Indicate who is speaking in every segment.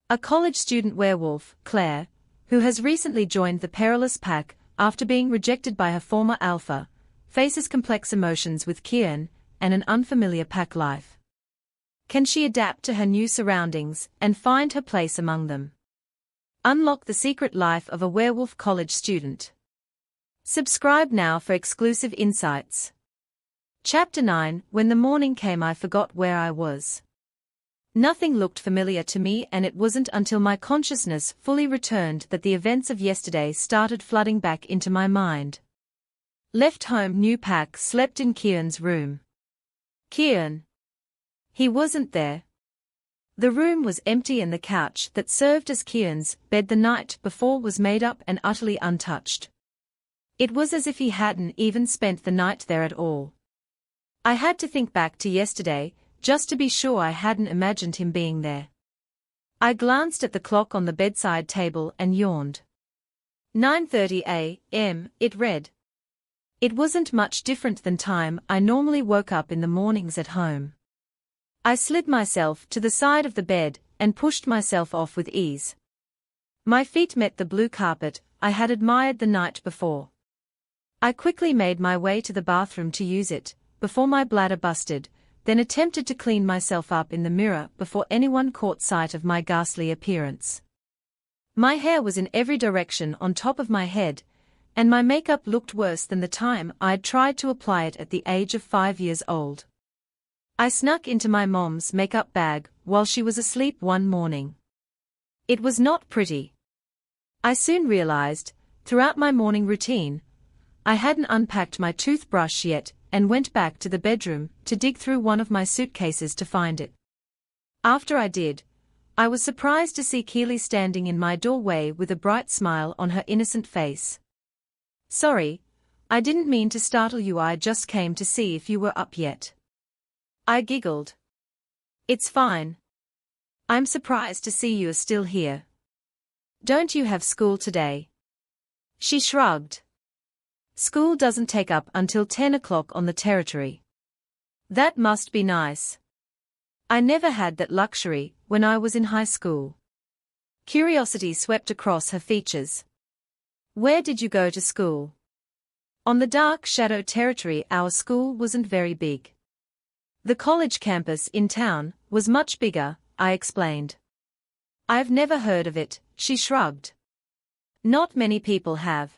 Speaker 1: A college student werewolf, Claire, who has recently joined the Perilous Pack after being rejected by her former alpha, faces complex emotions with Kieran and an unfamiliar pack life. Can she adapt to her new surroundings and find her place among them? Unlock the secret life of a werewolf college student. Subscribe now for exclusive insights. Chapter 9. When the morning came, I forgot where I was. Nothing looked familiar to me, and it wasn't until my consciousness fully returned that the events of yesterday started flooding back into my mind. Left home, new pack slept in Kieran's room. Kieran. He wasn't there. The room was empty, and the couch that served as Kieran's bed the night before was made up and utterly untouched. It was as if he hadn't even spent the night there at all. I had to think back to yesterday, just to be sure I hadn't imagined him being there. I glanced at the clock on the bedside table and yawned. 9:30 a.m., it read. It wasn't much different than time I normally woke up in the mornings at home. I slid myself to the side of the bed and pushed myself off with ease. My feet met the blue carpet I had admired the night before. I quickly made my way to the bathroom to use it, before my bladder busted, then attempted to clean myself up in the mirror before anyone caught sight of my ghastly appearance. My hair was in every direction on top of my head, and my makeup looked worse than the time I'd tried to apply it at the age of 5 years old. I snuck into my mom's makeup bag while she was asleep one morning. It was not pretty. I soon realized, throughout my morning routine, I hadn't unpacked my toothbrush yet, and went back to the bedroom to dig through one of my suitcases to find it. After I did, I was surprised to see Keely standing in my doorway with a bright smile on her innocent face. Sorry, I didn't mean to startle you, I just came to see if you were up yet. I giggled. It's fine. I'm surprised to see you are still here. Don't you have school today? She shrugged. School doesn't take up until 10 o'clock on the territory. That must be nice. I never had that luxury when I was in high school. Curiosity swept across her features. Where did you go to school? On the Dark Shadow territory. Our school wasn't very big. The college campus in town was much bigger, I explained. I've never heard of it, she shrugged. Not many people have.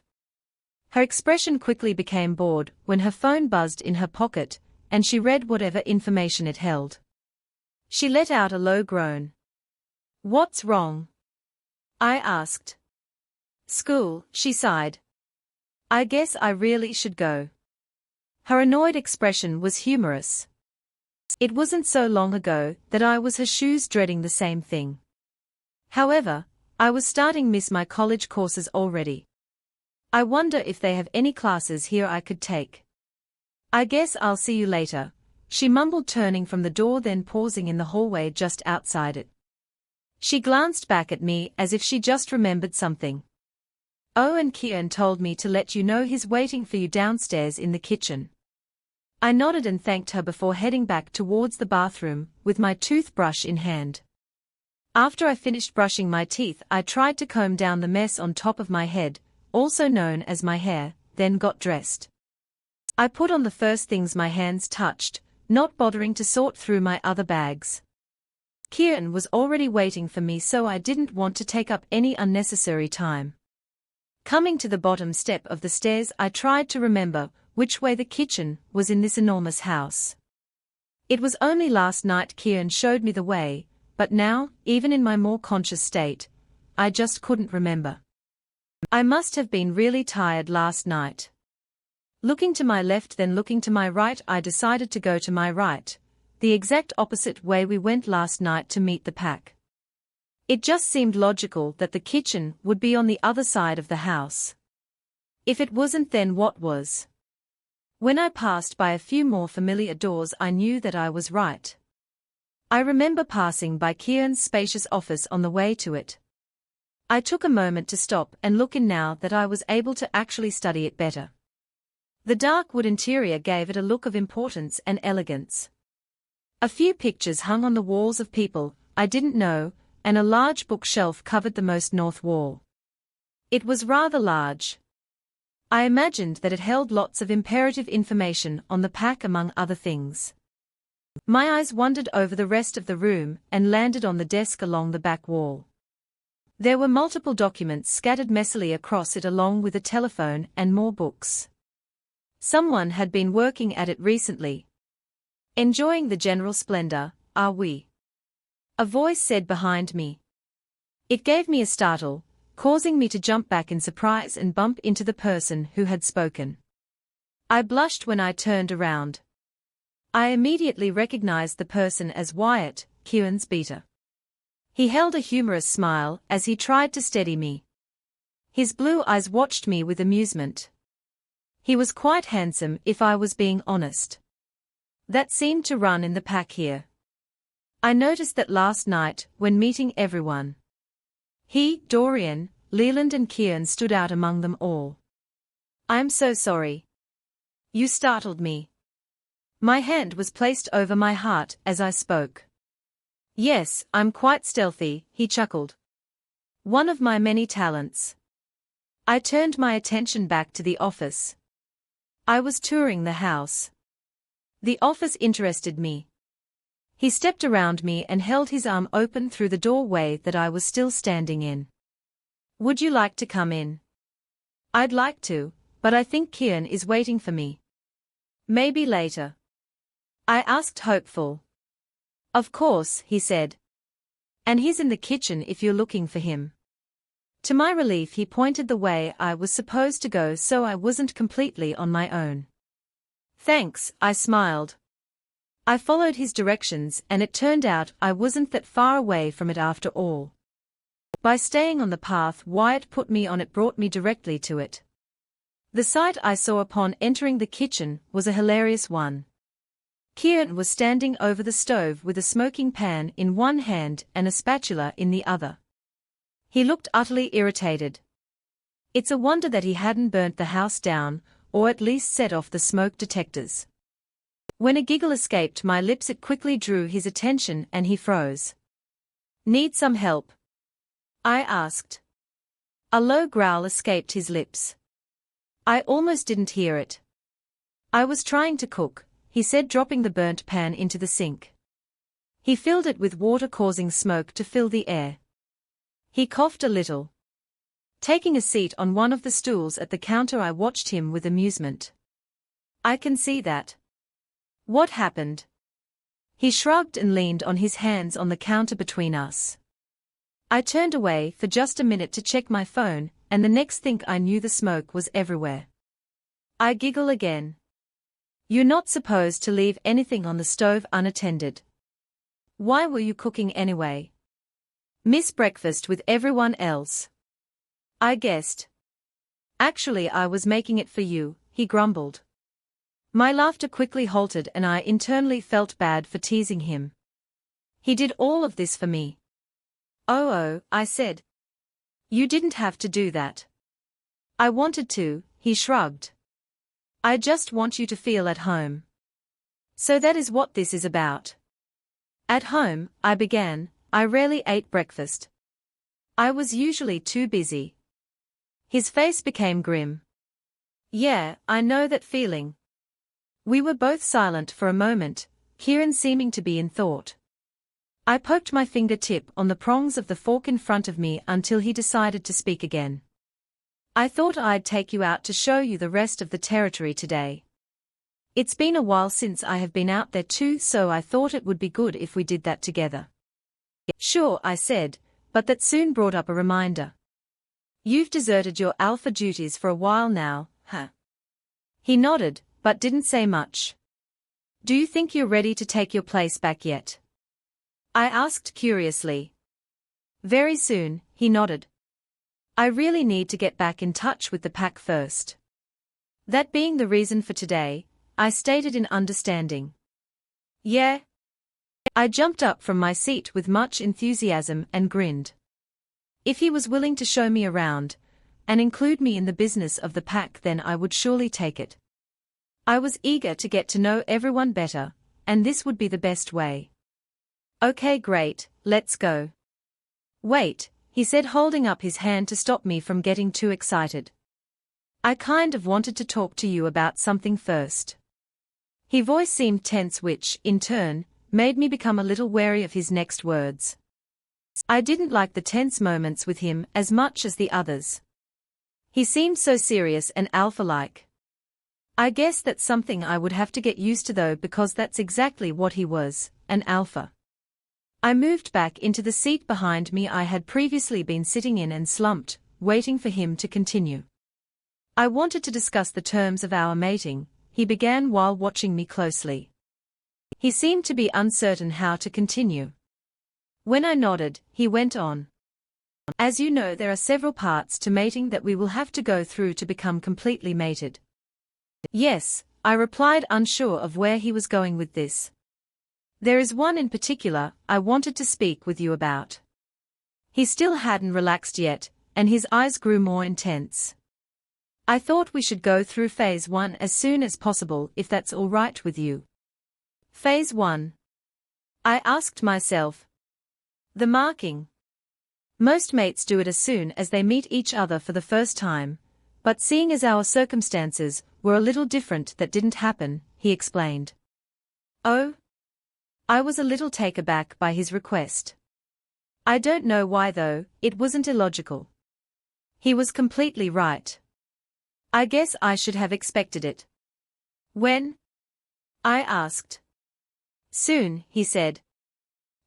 Speaker 1: Her expression quickly became bored when her phone buzzed in her pocket, and she read whatever information it held. She let out a low groan. What's wrong? I asked. School, she sighed. I guess I really should go. Her annoyed expression was humorous. It wasn't so long ago that I was her shoes dreading the same thing. However, I was starting to miss my college courses already. I wonder if they have any classes here I could take. I guess I'll see you later, she mumbled, turning from the door, then pausing in the hallway just outside it. She glanced back at me as if she just remembered something. Oh, and Kieran told me to let you know he's waiting for you downstairs in the kitchen. I nodded and thanked her before heading back towards the bathroom with my toothbrush in hand. After I finished brushing my teeth, I tried to comb down the mess on top of my head, also known as my hair, then got dressed. I put on the first things my hands touched, not bothering to sort through my other bags. Kieran was already waiting for me, so I didn't want to take up any unnecessary time. Coming to the bottom step of the stairs, I tried to remember which way the kitchen was in this enormous house. It was only last night Kieran showed me the way, but now, even in my more conscious state, I just couldn't remember. I must have been really tired last night. Looking to my left, then looking to my right, I decided to go to my right, the exact opposite way we went last night to meet the pack. It just seemed logical that the kitchen would be on the other side of the house. If it wasn't, then what was? When I passed by a few more familiar doors, I knew that I was right. I remember passing by Kieran's spacious office on the way to it. I took a moment to stop and look in now that I was able to actually study it better. The dark wood interior gave it a look of importance and elegance. A few pictures hung on the walls of people I didn't know, and a large bookshelf covered the most north wall. It was rather large. I imagined that it held lots of imperative information on the pack among other things. My eyes wandered over the rest of the room and landed on the desk along the back wall. There were multiple documents scattered messily across it along with a telephone and more books. Someone had been working at it recently. Enjoying the general splendor, are we? A voice said behind me. It gave me a startle, causing me to jump back in surprise and bump into the person who had spoken. I blushed when I turned around. I immediately recognized the person as Wyatt, Kieran's beater. He held a humorous smile as he tried to steady me. His blue eyes watched me with amusement. He was quite handsome if I was being honest. That seemed to run in the pack here. I noticed that last night, when meeting everyone. He, Dorian, Leland and Kieran stood out among them all. I'm so sorry. You startled me. My hand was placed over my heart as I spoke. Yes, I'm quite stealthy, he chuckled. One of my many talents. I turned my attention back to the office. I was touring the house. The office interested me. He stepped around me and held his arm open through the doorway that I was still standing in. Would you like to come in? I'd like to, but I think Kieran is waiting for me. Maybe later. I asked hopeful. Of course, he said. And he's in the kitchen if you're looking for him. To my relief, he pointed the way I was supposed to go so I wasn't completely on my own. Thanks, I smiled. I followed his directions and it turned out I wasn't that far away from it after all. By staying on the path Wyatt put me on, it brought me directly to it. The sight I saw upon entering the kitchen was a hilarious one. Kieran was standing over the stove with a smoking pan in one hand and a spatula in the other. He looked utterly irritated. It's a wonder that he hadn't burnt the house down, or at least set off the smoke detectors. When a giggle escaped my lips, it quickly drew his attention and he froze. Need some help? I asked. A low growl escaped his lips. I almost didn't hear it. I was trying to cook, he said, dropping the burnt pan into the sink. He filled it with water, causing smoke to fill the air. He coughed a little. Taking a seat on one of the stools at the counter, I watched him with amusement. I can see that. What happened? He shrugged and leaned on his hands on the counter between us. I turned away for just a minute to check my phone, and the next thing I knew the smoke was everywhere. I giggle again. You're not supposed to leave anything on the stove unattended. Why were you cooking anyway? Miss breakfast with everyone else. I guessed. Actually, I was making it for you, he grumbled. My laughter quickly halted and I internally felt bad for teasing him. He did all of this for me. Oh, I said. You didn't have to do that. I wanted to, he shrugged. I just want you to feel at home. So that is what this is about. At home, I began, I rarely ate breakfast. I was usually too busy. His face became grim. Yeah, I know that feeling. We were both silent for a moment, Kieran seeming to be in thought. I poked my fingertip on the prongs of the fork in front of me until he decided to speak again. I thought I'd take you out to show you the rest of the territory today. It's been a while since I have been out there too, so I thought it would be good if we did that together. Sure, I said, but that soon brought up a reminder. You've deserted your alpha duties for a while now, huh? He nodded, but didn't say much. Do you think you're ready to take your place back yet? I asked curiously. Very soon, he nodded. I really need to get back in touch with the pack first. That being the reason for today, I stated in understanding. Yeah? I jumped up from my seat with much enthusiasm and grinned. If he was willing to show me around, and include me in the business of the pack, then I would surely take it. I was eager to get to know everyone better, and this would be the best way. Okay, great, let's go. Wait, he said, holding up his hand to stop me from getting too excited. I kind of wanted to talk to you about something first. His voice seemed tense, which, in turn, made me become a little wary of his next words. I didn't like the tense moments with him as much as the others. He seemed so serious and alpha-like. I guess that's something I would have to get used to though, because that's exactly what he was, an alpha. I moved back into the seat behind me I had previously been sitting in and slumped, waiting for him to continue. I wanted to discuss the terms of our mating, he began while watching me closely. He seemed to be uncertain how to continue. When I nodded, he went on. As you know, there are several parts to mating that we will have to go through to become completely mated. Yes, I replied, unsure of where he was going with this. There is one in particular I wanted to speak with you about. He still hadn't relaxed yet, and his eyes grew more intense. I thought we should go through phase 1 as soon as possible, if that's all right with you. Phase 1? I asked myself. The marking. Most mates do it as soon as they meet each other for the first time, but seeing as our circumstances were a little different, that didn't happen, he explained. Oh? I was a little taken aback by his request. I don't know why though, it wasn't illogical. He was completely right. I guess I should have expected it. When? I asked. Soon, he said.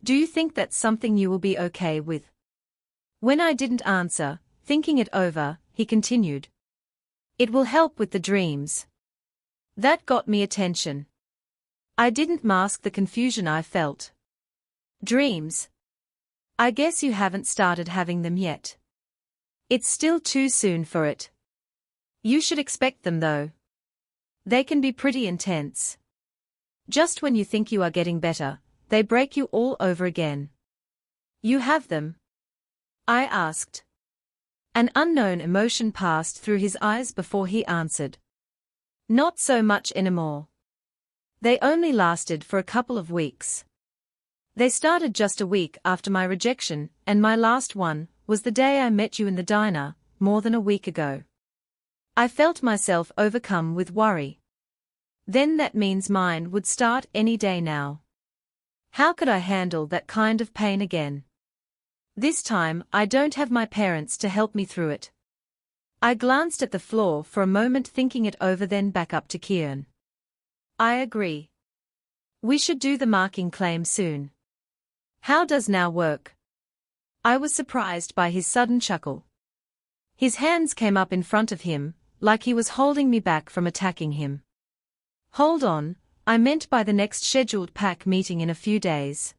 Speaker 1: Do you think that's something you will be okay with? When I didn't answer, thinking it over, he continued. It will help with the dreams. That got me attention. I didn't mask the confusion I felt. Dreams? I guess you haven't started having them yet. It's still too soon for it. You should expect them though. They can be pretty intense. Just when you think you are getting better, they break you all over again. You have them? I asked. An unknown emotion passed through his eyes before he answered. Not so much anymore. They only lasted for a couple of weeks. They started just a week after my rejection, and my last one was the day I met you in the diner, more than a week ago. I felt myself overcome with worry. Then that means mine would start any day now. How could I handle that kind of pain again? This time I don't have my parents to help me through it. I glanced at the floor for a moment, thinking it over, then back up to Kieran. I agree. We should do the marking claim soon. How does now work? I was surprised by his sudden chuckle. His hands came up in front of him, like he was holding me back from attacking him. Hold on, I meant by the next scheduled pack meeting in a few days.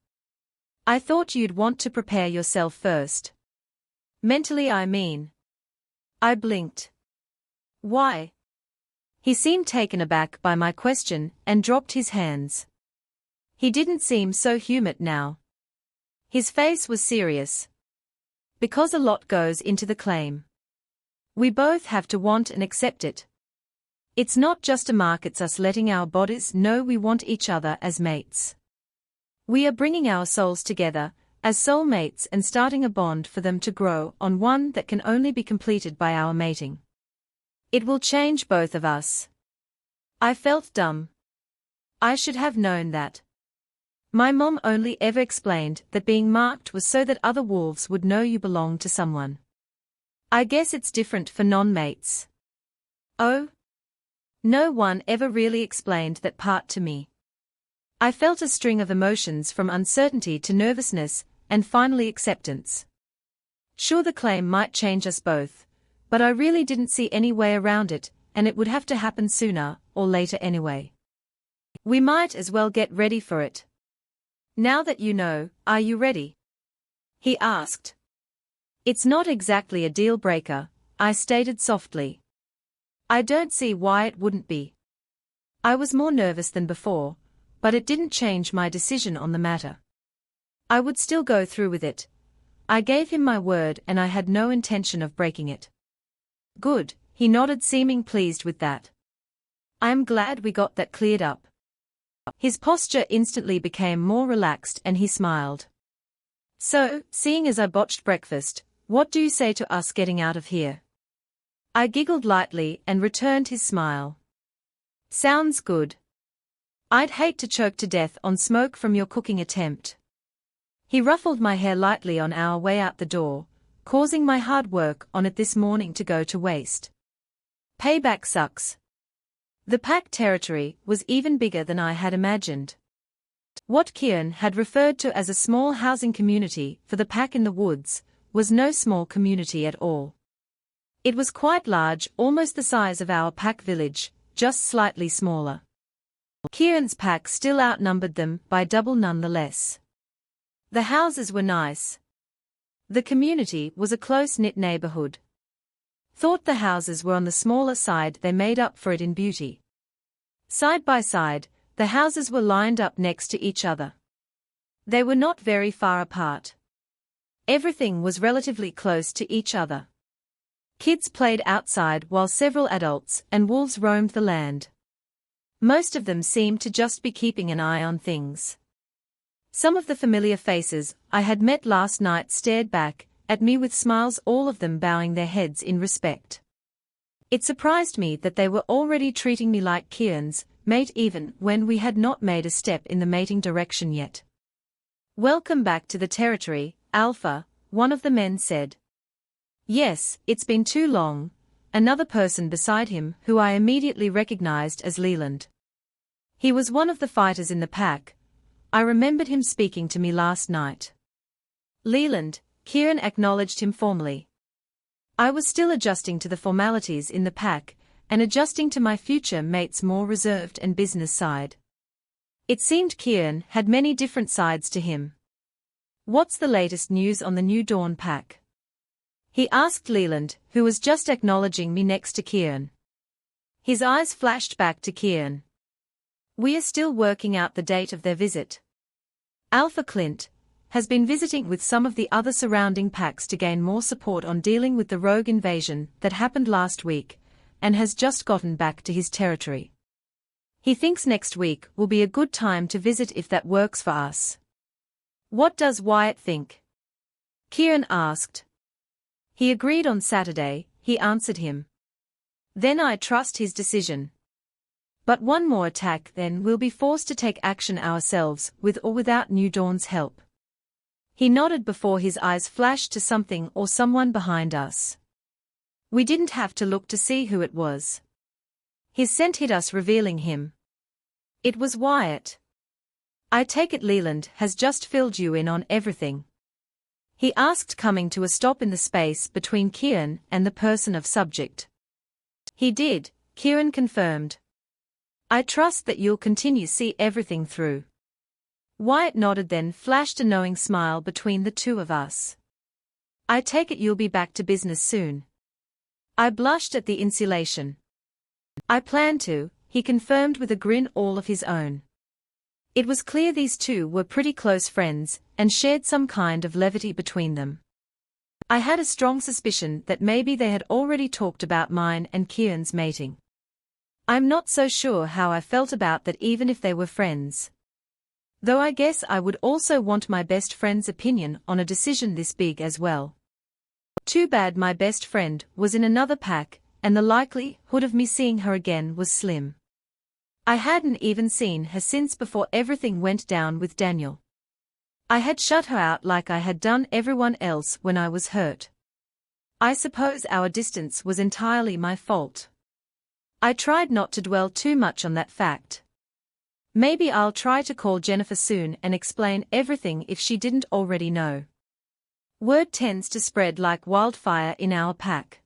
Speaker 1: I thought you'd want to prepare yourself first. Mentally, I mean. I blinked. Why? He seemed taken aback by my question and dropped his hands. He didn't seem so humid now. His face was serious. Because a lot goes into the claim. We both have to want and accept it. It's not just a mark, it's us letting our bodies know we want each other as mates. We are bringing our souls together, as soulmates, and starting a bond for them to grow on, one that can only be completed by our mating. It will change both of us. I felt dumb. I should have known that. My mom only ever explained that being marked was so that other wolves would know you belong to someone. I guess it's different for non-mates. Oh? No one ever really explained that part to me. I felt a string of emotions, from uncertainty to nervousness, and finally acceptance. Sure, the claim might change us both, but I really didn't see any way around it, and it would have to happen sooner or later anyway. We might as well get ready for it. Now that you know, are you ready? He asked. It's not exactly a deal breaker, I stated softly. I don't see why it wouldn't be. I was more nervous than before, but it didn't change my decision on the matter. I would still go through with it. I gave him my word and I had no intention of breaking it. Good, he nodded, seeming pleased with that. I am glad we got that cleared up. His posture instantly became more relaxed and he smiled. So, seeing as I botched breakfast, what do you say to us getting out of here? I giggled lightly and returned his smile. Sounds good. I'd hate to choke to death on smoke from your cooking attempt. He ruffled my hair lightly on our way out the door, causing my hard work on it this morning to go to waste. Payback sucks. The pack territory was even bigger than I had imagined. What Kieran had referred to as a small housing community for the pack in the woods was no small community at all. It was quite large, almost the size of our pack village, just slightly smaller. Kieran's pack still outnumbered them by double nonetheless. The houses were nice. The community was a close-knit neighborhood. Thought the houses were on the smaller side, they made up for it in beauty. Side by side, the houses were lined up next to each other. They were not very far apart. Everything was relatively close to each other. Kids played outside while several adults and wolves roamed the land. Most of them seemed to just be keeping an eye on things. Some of the familiar faces I had met last night stared back at me with smiles, all of them bowing their heads in respect. It surprised me that they were already treating me like Kieran's mate even when we had not made a step in the mating direction yet. Welcome back to the territory, Alpha, one of the men said. Yes, it's been too long, another person beside him who I immediately recognized as Leland. He was one of the fighters in the pack. I remembered him speaking to me last night. Leland, Kieran acknowledged him formally. I was still adjusting to the formalities in the pack, and adjusting to my future mate's more reserved and business side. It seemed Kieran had many different sides to him. What's the latest news on the New Dawn pack? He asked Leland, who was just acknowledging me next to Kieran. His eyes flashed back to Kieran. We are still working out the date of their visit. Alpha Clint has been visiting with some of the other surrounding packs to gain more support on dealing with the rogue invasion that happened last week, and has just gotten back to his territory. He thinks next week will be a good time to visit if that works for us. What does Wyatt think? Kieran asked. He agreed on Saturday, he answered him. Then I trust his decision. But one more attack, then we'll be forced to take action ourselves, with or without New Dawn's help. He nodded before his eyes flashed to something or someone behind us. We didn't have to look to see who it was. His scent hit us, revealing him. It was Wyatt. I take it Leland has just filled you in on everything? He asked, coming to a stop in the space between Kieran and the person of subject. He did, Kieran confirmed. I trust that you'll continue see everything through. Wyatt nodded, then flashed a knowing smile between the two of us. I take it you'll be back to business soon. I blushed at the insulation. I plan to, he confirmed with a grin all of his own. It was clear these two were pretty close friends, and shared some kind of levity between them. I had a strong suspicion that maybe they had already talked about mine and Kieran's mating. I'm not so sure how I felt about that, even if they were friends. Though I guess I would also want my best friend's opinion on a decision this big as well. Too bad my best friend was in another pack, and the likelihood of me seeing her again was slim. I hadn't even seen her since before everything went down with Daniel. I had shut her out like I had done everyone else when I was hurt. I suppose our distance was entirely my fault. I tried not to dwell too much on that fact. Maybe I'll try to call Jennifer soon and explain everything if she didn't already know. Word tends to spread like wildfire in our pack.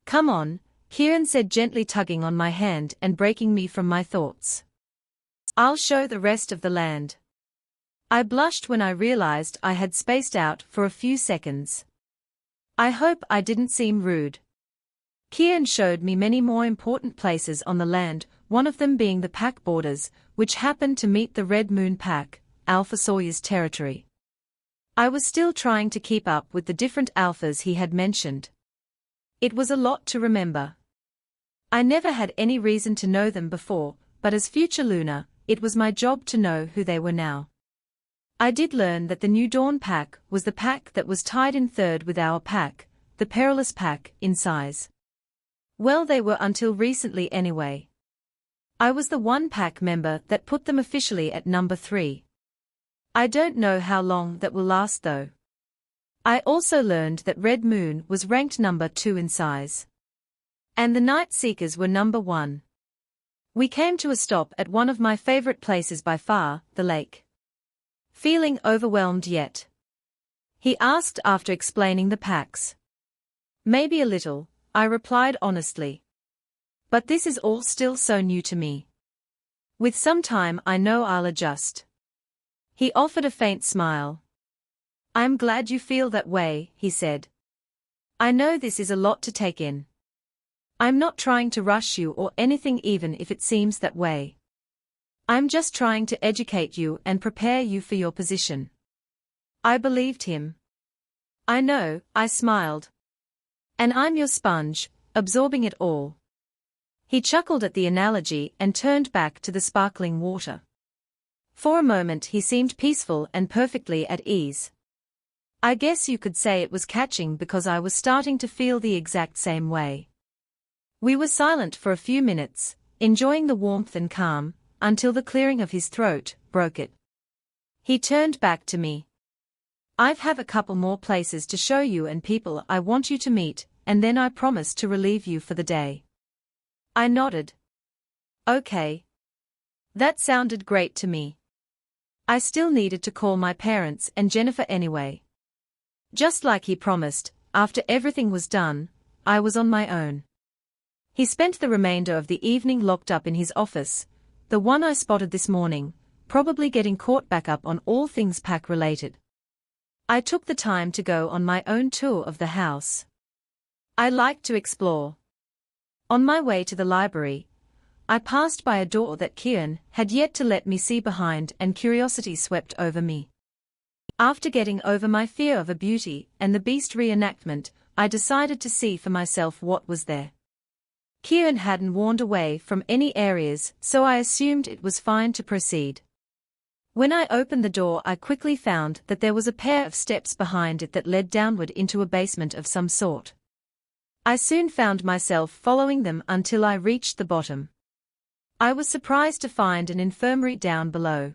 Speaker 1: Come on, Kieran said, gently tugging on my hand and breaking me from my thoughts. I'll show the rest of the land. I blushed when I realized I had spaced out for a few seconds. I hope I didn't seem rude. Kieran showed me many more important places on the land, one of them being the pack borders, which happened to meet the Red Moon pack, Alpha Sawyer's territory. I was still trying to keep up with the different alphas he had mentioned. It was a lot to remember. I never had any reason to know them before, but as future Luna, it was my job to know who they were now. I did learn that the New Dawn pack was the pack that was tied in third with our pack, the Perilous Pack, in size. Well, they were until recently anyway. I was the one pack member that put them officially at number 3. I don't know how long that will last though. I also learned that Red Moon was ranked number 2 in size. And the Night Seekers were number 1. We came to a stop at one of my favorite places by far, the lake. Feeling overwhelmed yet? He asked after explaining the packs. Maybe a little, I replied honestly. But this is all still so new to me. With some time I know I'll adjust. He offered a faint smile. I'm glad you feel that way, he said. I know this is a lot to take in. I'm not trying to rush you or anything even if it seems that way. I'm just trying to educate you and prepare you for your position. I believed him. I know, I smiled. And I'm your sponge, absorbing it all. He chuckled at the analogy and turned back to the sparkling water. For a moment he seemed peaceful and perfectly at ease. I guess you could say it was catching because I was starting to feel the exact same way. We were silent for a few minutes, enjoying the warmth and calm, until the clearing of his throat broke it. He turned back to me. I've have a couple more places to show you and people I want you to meet, and then I promise to relieve you for the day. I nodded. Okay. That sounded great to me. I still needed to call my parents and Jennifer anyway. Just like he promised, after everything was done, I was on my own. He spent the remainder of the evening locked up in his office, the one I spotted this morning, probably getting caught back up on all things pack-related. I took the time to go on my own tour of the house. I like to explore. On my way to the library, I passed by a door that Kieran had yet to let me see behind, and curiosity swept over me. After getting over my fear of a Beauty and the Beast reenactment, I decided to see for myself what was there. Kieran hadn't warned away from any areas, so I assumed it was fine to proceed. When I opened the door, I quickly found that there was a pair of steps behind it that led downward into a basement of some sort. I soon found myself following them until I reached the bottom. I was surprised to find an infirmary down below.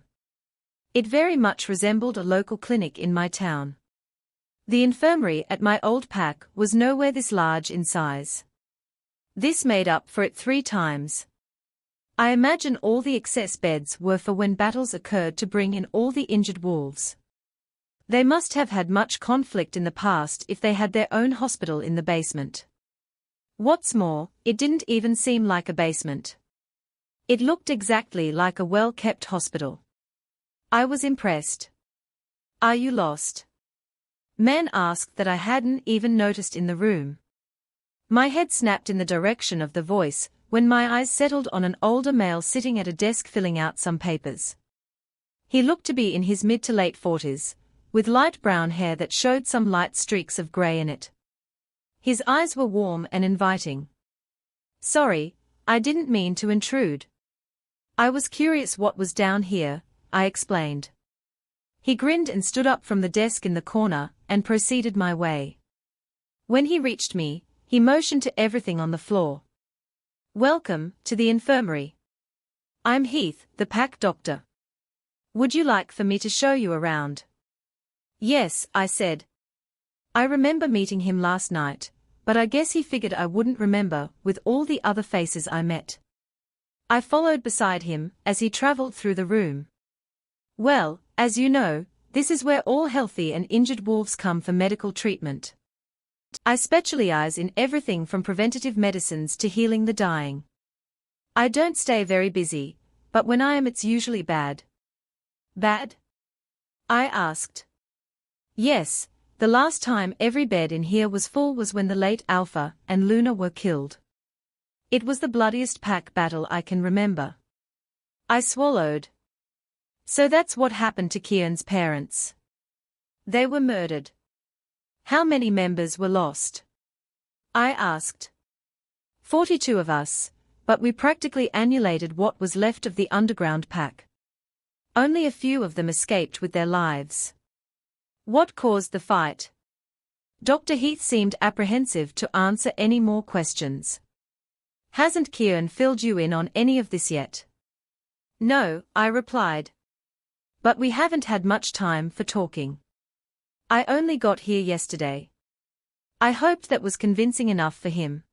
Speaker 1: It very much resembled a local clinic in my town. The infirmary at my old pack was nowhere this large in size. This made up for it 3 times. I imagine all the excess beds were for when battles occurred to bring in all the injured wolves. They must have had much conflict in the past if they had their own hospital in the basement. What's more, it didn't even seem like a basement. It looked exactly like a well-kept hospital. I was impressed. Are you lost? Man asked that I hadn't even noticed in the room. My head snapped in the direction of the voice, when my eyes settled on an older male sitting at a desk filling out some papers. He looked to be in his mid to late 40s, with light brown hair that showed some light streaks of grey in it. His eyes were warm and inviting. Sorry, I didn't mean to intrude. I was curious what was down here, I explained. He grinned and stood up from the desk in the corner and proceeded my way. When he reached me, he motioned to everything on the floor. Welcome to the infirmary. I'm Heath, the pack doctor. Would you like for me to show you around? Yes, I said. I remember meeting him last night, but I guess he figured I wouldn't remember with all the other faces I met. I followed beside him as he traveled through the room. Well, as you know, this is where all healthy and injured wolves come for medical treatment. I specialize in everything from preventative medicines to healing the dying. I don't stay very busy, but when I am it's usually bad. Bad? I asked. Yes, the last time every bed in here was full was when the late Alpha and Luna were killed. It was the bloodiest pack battle I can remember. I swallowed. So that's what happened to Kieran's parents. They were murdered. How many members were lost? I asked. 42 of us, but we practically annihilated what was left of the underground pack. Only a few of them escaped with their lives. What caused the fight? Dr. Heath seemed apprehensive to answer any more questions. Hasn't Kieran filled you in on any of this yet? No, I replied. But we haven't had much time for talking. I only got here yesterday. I hoped that was convincing enough for him.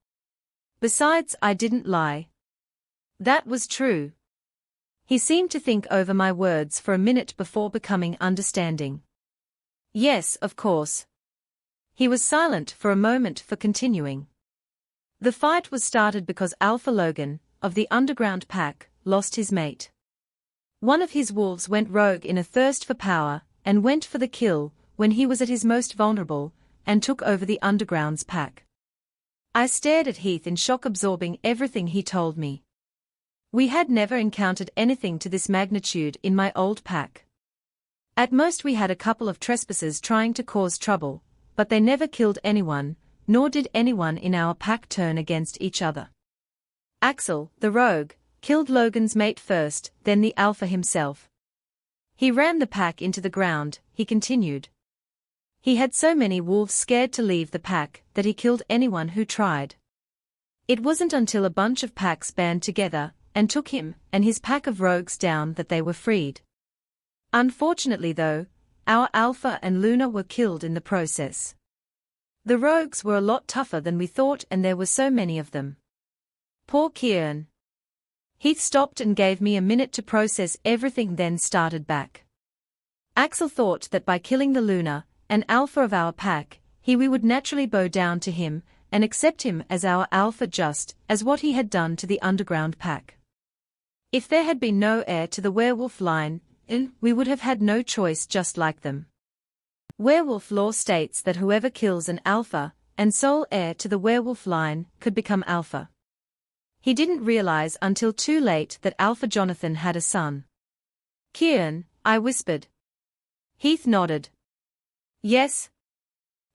Speaker 1: Besides, I didn't lie. That was true. He seemed to think over my words for a minute before becoming understanding. Yes, of course. He was silent for a moment for continuing. The fight was started because Alpha Logan, of the underground pack, lost his mate. One of his wolves went rogue in a thirst for power, and went for the kill when he was at his most vulnerable, and took over the underground's pack. I stared at Heath in shock, absorbing everything he told me. We had never encountered anything to this magnitude in my old pack. At most we had a couple of trespassers trying to cause trouble, but they never killed anyone, nor did anyone in our pack turn against each other. Axel, the rogue, killed Logan's mate first, then the alpha himself. He ran the pack into the ground, he continued. He had so many wolves scared to leave the pack that he killed anyone who tried. It wasn't until a bunch of packs band together and took him and his pack of rogues down that they were freed. Unfortunately though, our Alpha and Luna were killed in the process. The rogues were a lot tougher than we thought, and there were so many of them. Poor Kieran. Heath stopped and gave me a minute to process everything, then started back. Axel thought that by killing the Luna, an alpha of our pack, we would naturally bow down to him and accept him as our alpha, just as what he had done to the underground pack. If there had been no heir to the werewolf line, we would have had no choice, just like them. Werewolf law states that whoever kills an alpha and sole heir to the werewolf line could become alpha. He didn't realize until too late that Alpha Jonathan had a son. Kieran, I whispered. Heath nodded. Yes.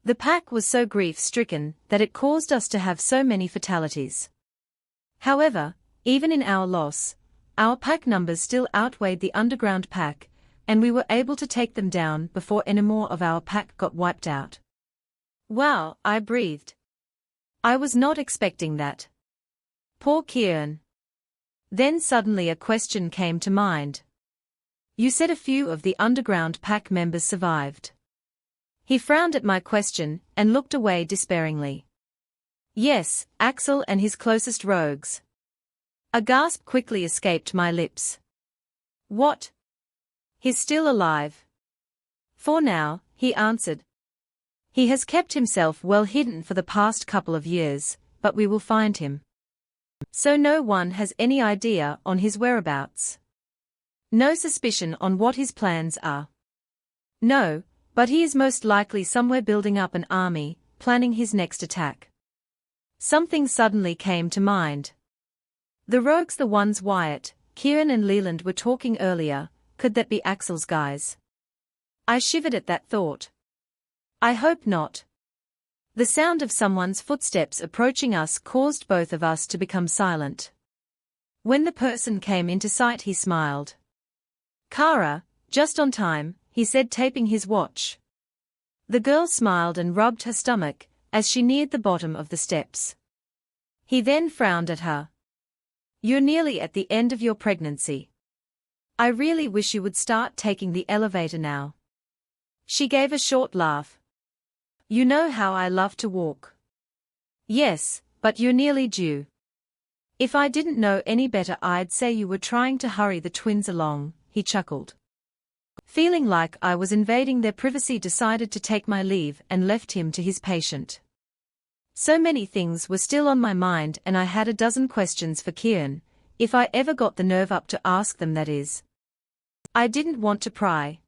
Speaker 1: The pack was so grief-stricken that it caused us to have so many fatalities. However, even in our loss, our pack numbers still outweighed the underground pack, and we were able to take them down before any more of our pack got wiped out. Wow, I breathed. I was not expecting that. Poor Kieran. Then suddenly a question came to mind. You said a few of the underground pack members survived. He frowned at my question and looked away despairingly. Yes, Axel and his closest rogues. A gasp quickly escaped my lips. What? He's still alive. For now, he answered. He has kept himself well hidden for the past couple of years, but we will find him. So no one has any idea on his whereabouts. No suspicion on what his plans are. No, but he is most likely somewhere building up an army, planning his next attack. Something suddenly came to mind. The rogues, the ones Wyatt, Kieran and Leland were talking earlier, could that be Axel's guys? I shivered at that thought. I hope not. The sound of someone's footsteps approaching us caused both of us to become silent. When the person came into sight, he smiled. Kara, just on time, he said, taping his watch. The girl smiled and rubbed her stomach as she neared the bottom of the steps. He then frowned at her. You're nearly at the end of your pregnancy. I really wish you would start taking the elevator now. She gave a short laugh. You know how I love to walk. Yes, but you're nearly due. If I didn't know any better, I'd say you were trying to hurry the twins along, he chuckled. Feeling like I was invading their privacy, decided to take my leave and left him to his patient. So many things were still on my mind, and I had a dozen questions for Kieran, if I ever got the nerve up to ask them, that is. I didn't want to pry.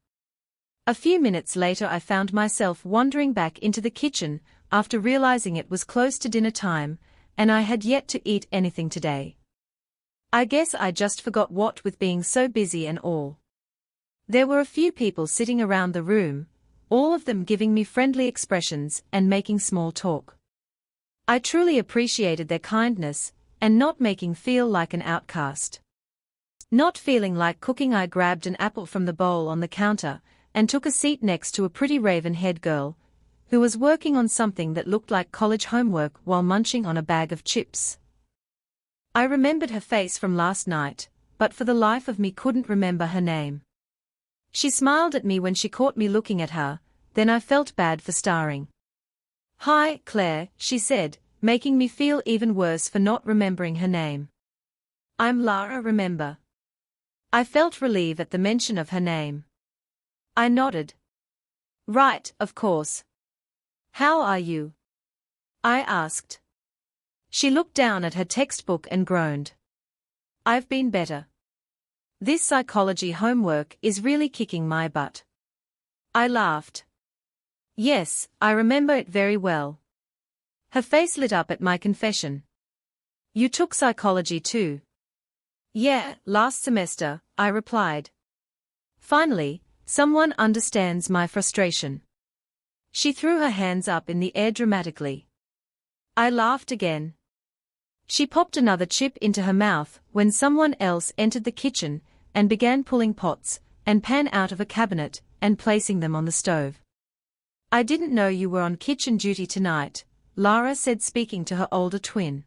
Speaker 1: A few minutes later I found myself wandering back into the kitchen after realizing it was close to dinner time, and I had yet to eat anything today. I guess I just forgot what with being so busy and all. There were a few people sitting around the room, all of them giving me friendly expressions and making small talk. I truly appreciated their kindness and not making feel like an outcast. Not feeling like cooking, I grabbed an apple from the bowl on the counter and took a seat next to a pretty raven-haired girl who was working on something that looked like college homework while munching on a bag of chips. I remembered her face from last night, but for the life of me couldn't remember her name. She smiled at me when she caught me looking at her, then I felt bad for staring. "Hi, Claire," she said, making me feel even worse for not remembering her name. "I'm Lara, remember?" I felt relief at the mention of her name. I nodded. "Right, of course. How are you?" I asked. She looked down at her textbook and groaned. "I've been better. This psychology homework is really kicking my butt." I laughed. "Yes, I remember it very well." Her face lit up at my confession. "You took psychology too?" "Yeah, last semester," I replied. Finally, someone understands my frustration. She threw her hands up in the air dramatically. I laughed again. She popped another chip into her mouth when someone else entered the kitchen and began pulling pots and pan out of a cabinet and placing them on the stove. "I didn't know you were on kitchen duty tonight," Lara said, speaking to her older twin.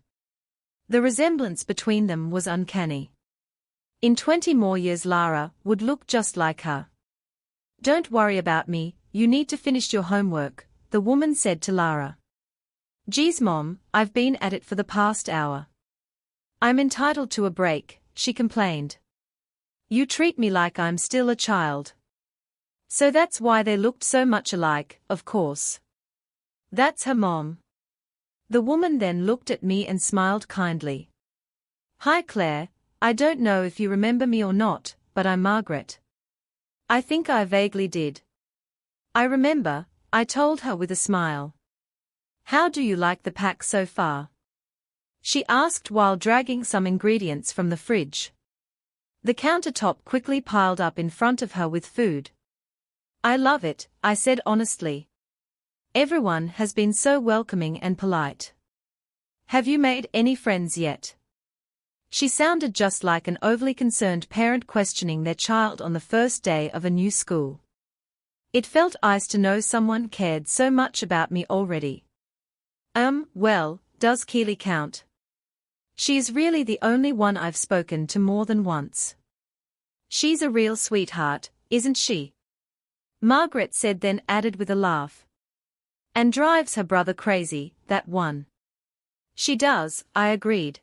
Speaker 1: The resemblance between them was uncanny. In 20 more years Lara would look just like her. "Don't worry about me, you need to finish your homework," the woman said to Lara. "Geez, Mom, I've been at it for the past hour." "I'm entitled to a break," she complained. "You treat me like I'm still a child." So that's why they looked so much alike, of course. That's her mom. The woman then looked at me and smiled kindly. "Hi Claire, I don't know if you remember me or not, but I'm Margaret." I think I vaguely did. "I remember," I told her with a smile. "How do you like the pack so far?" she asked while dragging some ingredients from the fridge. The countertop quickly piled up in front of her with food. "I love it," I said honestly. "Everyone has been so welcoming and polite." "Have you made any friends yet?" She sounded just like an overly concerned parent questioning their child on the first day of a new school. It felt nice to know someone cared so much about me already. Well, does Keely count?" "She is really the only one I've spoken to more than once." "She's a real sweetheart, isn't she?" Margaret said, then added with a laugh. "And drives her brother crazy, that one." "She does," I agreed.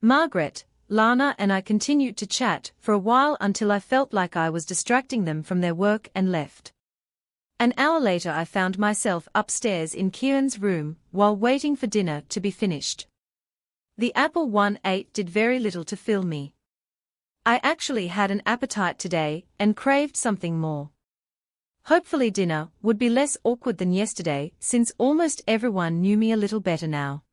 Speaker 1: Margaret, Lana and I continued to chat for a while until I felt like I was distracting them from their work and left. An hour later I found myself upstairs in Kieran's room while waiting for dinner to be finished. The apple one ate did very little to fill me. I actually had an appetite today and craved something more. Hopefully dinner would be less awkward than yesterday since almost everyone knew me a little better now.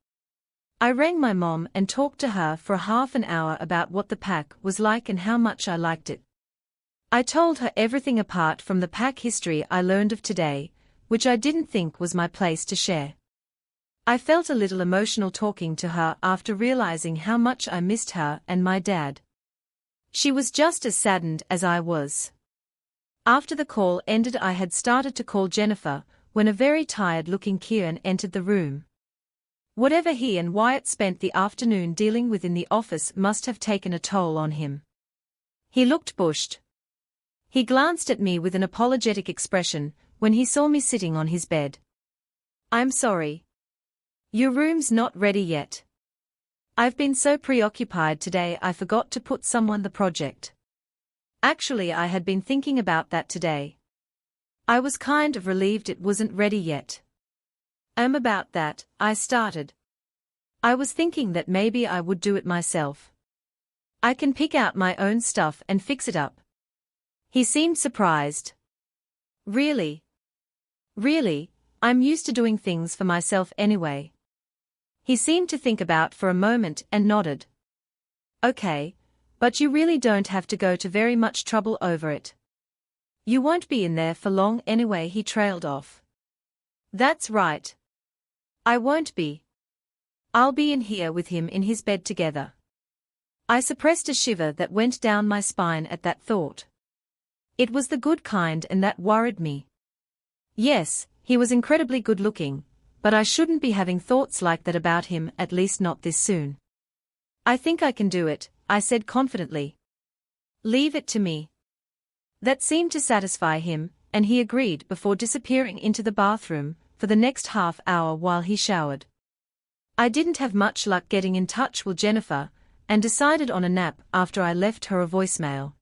Speaker 1: I rang my mom and talked to her for half an hour about what the pack was like and how much I liked it. I told her everything apart from the pack history I learned of today, which I didn't think was my place to share. I felt a little emotional talking to her after realizing how much I missed her and my dad. She was just as saddened as I was. After the call ended, I had started to call Jennifer when a very tired-looking Kieran entered the room. Whatever he and Wyatt spent the afternoon dealing with in the office must have taken a toll on him. He looked bushed. He glanced at me with an apologetic expression when he saw me sitting on his bed. "I'm sorry. Your room's not ready yet. I've been so preoccupied today I forgot to put someone the project." Actually, I had been thinking about that today. I was kind of relieved it wasn't ready yet. About that, I started. I was thinking that maybe I would do it myself. I can pick out my own stuff and fix it up." He seemed surprised. Really? Really, I'm used to doing things for myself anyway." He seemed to think about for a moment and nodded. "Okay, but you really don't have to go to very much trouble over it. You won't be in there for long anyway," he trailed off. "That's right. I won't be. I'll be in here with him in his bed together." I suppressed a shiver that went down my spine at that thought. It was the good kind and that worried me. Yes, he was incredibly good-looking, but I shouldn't be having thoughts like that about him, at least not this soon. I think I can do it, I said confidently. Leave it to me. That seemed to satisfy him, and he agreed before disappearing into the bathroom for the next half hour while he showered. I didn't have much luck getting in touch with Jennifer, and decided on a nap after I left her a voicemail.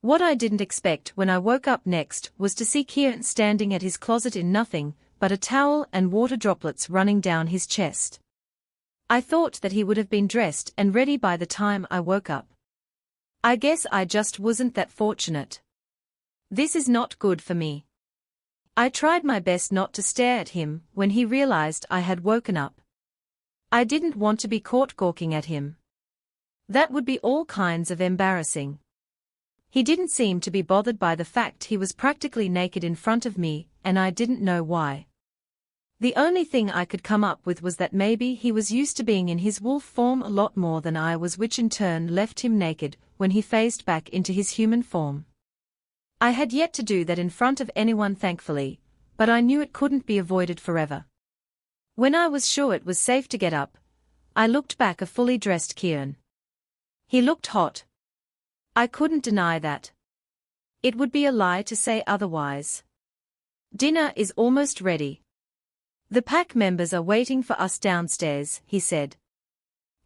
Speaker 1: What I didn't expect when I woke up next was to see Kieran standing at his closet in nothing but a towel and water droplets running down his chest. I thought that he would have been dressed and ready by the time I woke up. I guess I just wasn't that fortunate. This is not good for me. I tried my best not to stare at him when he realized I had woken up. I didn't want to be caught gawking at him. That would be all kinds of embarrassing. He didn't seem to be bothered by the fact he was practically naked in front of me, and I didn't know why. The only thing I could come up with was that maybe he was used to being in his wolf form a lot more than I was, which in turn left him naked when he phased back into his human form. I had yet to do that in front of anyone, thankfully, but I knew it couldn't be avoided forever. When I was sure it was safe to get up, I looked back at a fully dressed Kieran. He looked hot. I couldn't deny that. It would be a lie to say otherwise. Dinner is almost ready. The pack members are waiting for us downstairs, he said.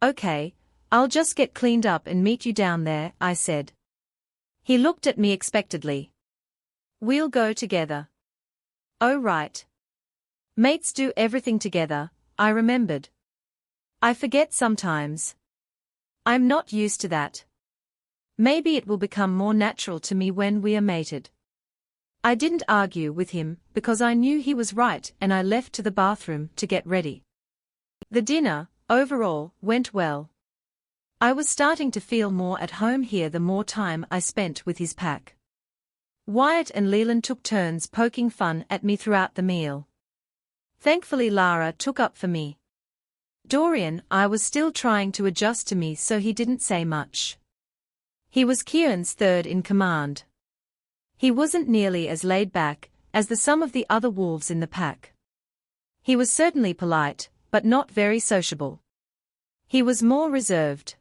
Speaker 1: Okay, I'll just get cleaned up and meet you down there, I said. He looked at me expectantly. We'll go together. Oh right. Mates do everything together, I remembered. I forget sometimes. I'm not used to that. Maybe it will become more natural to me when we are mated. I didn't argue with him because I knew he was right, and I left to the bathroom to get ready. The dinner, overall, went well. I was starting to feel more at home here the more time I spent with his pack. Wyatt and Leland took turns poking fun at me throughout the meal. Thankfully Lara took up for me. Dorian, I was still trying to adjust to me, so he didn't say much. He was Kieran's third in command. He wasn't nearly as laid back as some of the other wolves in the pack. He was certainly polite, but not very sociable. He was more reserved.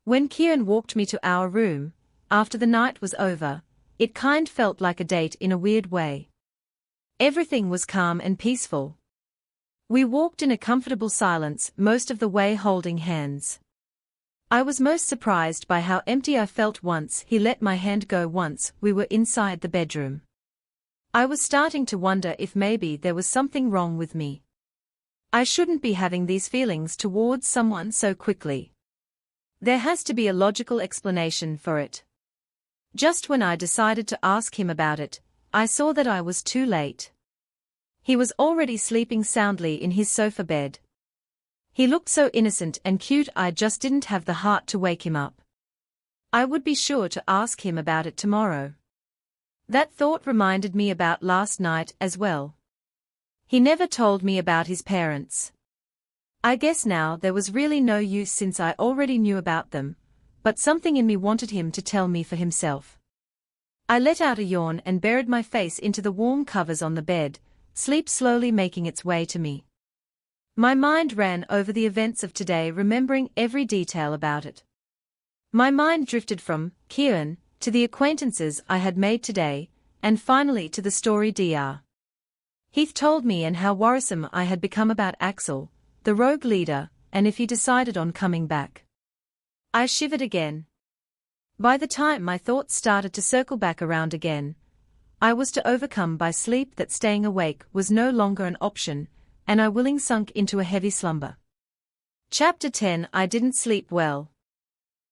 Speaker 1: When Kieran walked me to our room, after the night was over, it kind felt like a date in a weird way. Everything was calm and peaceful. We walked in a comfortable silence most of the way, holding hands. I was most surprised by how empty I felt once he let my hand go once we were inside the bedroom. I was starting to wonder if maybe there was something wrong with me. I shouldn't be having these feelings towards someone so quickly. There has to be a logical explanation for it. Just when I decided to ask him about it, I saw that I was too late. He was already sleeping soundly in his sofa bed. He looked so innocent and cute, I just didn't have the heart to wake him up. I would be sure to ask him about it tomorrow. That thought reminded me about last night as well. He never told me about his parents. I guess now there was really no use since I already knew about them, but something in me wanted him to tell me for himself. I let out a yawn and buried my face into the warm covers on the bed, sleep slowly making its way to me. My mind ran over the events of today, remembering every detail about it. My mind drifted from Kieran to the acquaintances I had made today, and finally to the story Dr. Heath told me and how worrisome I had become about Axel, the rogue leader, and if he decided on coming back. I shivered again. By the time my thoughts started to circle back around again, I was too overcome by sleep that staying awake was no longer an option, and I willingly sunk into a heavy slumber. Chapter 10. I didn't sleep well.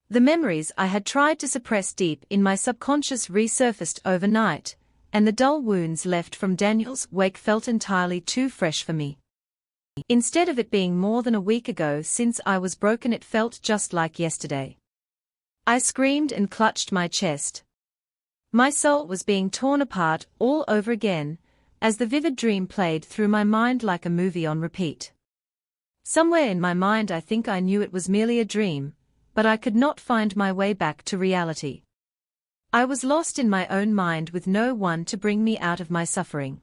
Speaker 1: The memories I had tried to suppress deep in my subconscious resurfaced overnight, and the dull wounds left from Daniel's wake felt entirely too fresh for me. Instead of it being more than a week ago since I was broken, it felt just like yesterday. I screamed and clutched my chest. My soul was being torn apart all over again, as the vivid dream played through my mind like a movie on repeat. Somewhere in my mind I think I knew it was merely a dream, but I could not find my way back to reality. I was lost in my own mind with no one to bring me out of my suffering.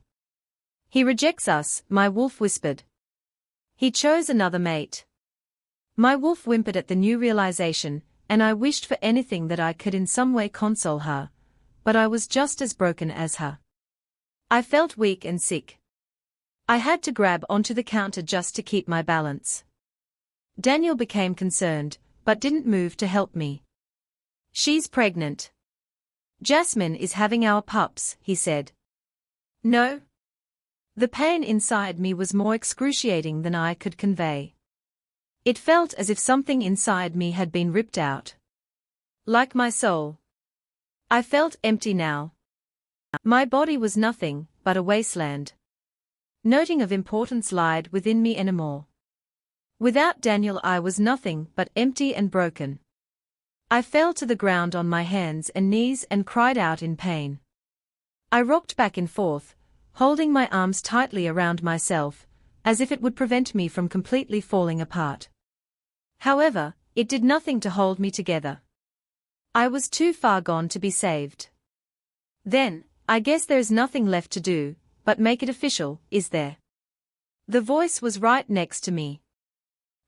Speaker 1: He rejects us, my wolf whispered. He chose another mate. My wolf whimpered at the new realization, and I wished for anything that I could in some way console her, but I was just as broken as her. I felt weak and sick. I had to grab onto the counter just to keep my balance. Daniel became concerned, but didn't move to help me. She's pregnant. Jasmine is having our pups, he said. No. The pain inside me was more excruciating than I could convey. It felt as if something inside me had been ripped out. Like my soul. I felt empty now. My body was nothing but a wasteland. Nothing of importance lied within me anymore. Without Daniel I was nothing but empty and broken. I fell to the ground on my hands and knees and cried out in pain. I rocked back and forth, holding my arms tightly around myself, as if it would prevent me from completely falling apart. However, it did nothing to hold me together. I was too far gone to be saved. Then, I guess there's nothing left to do, but make it official, is there? The voice was right next to me.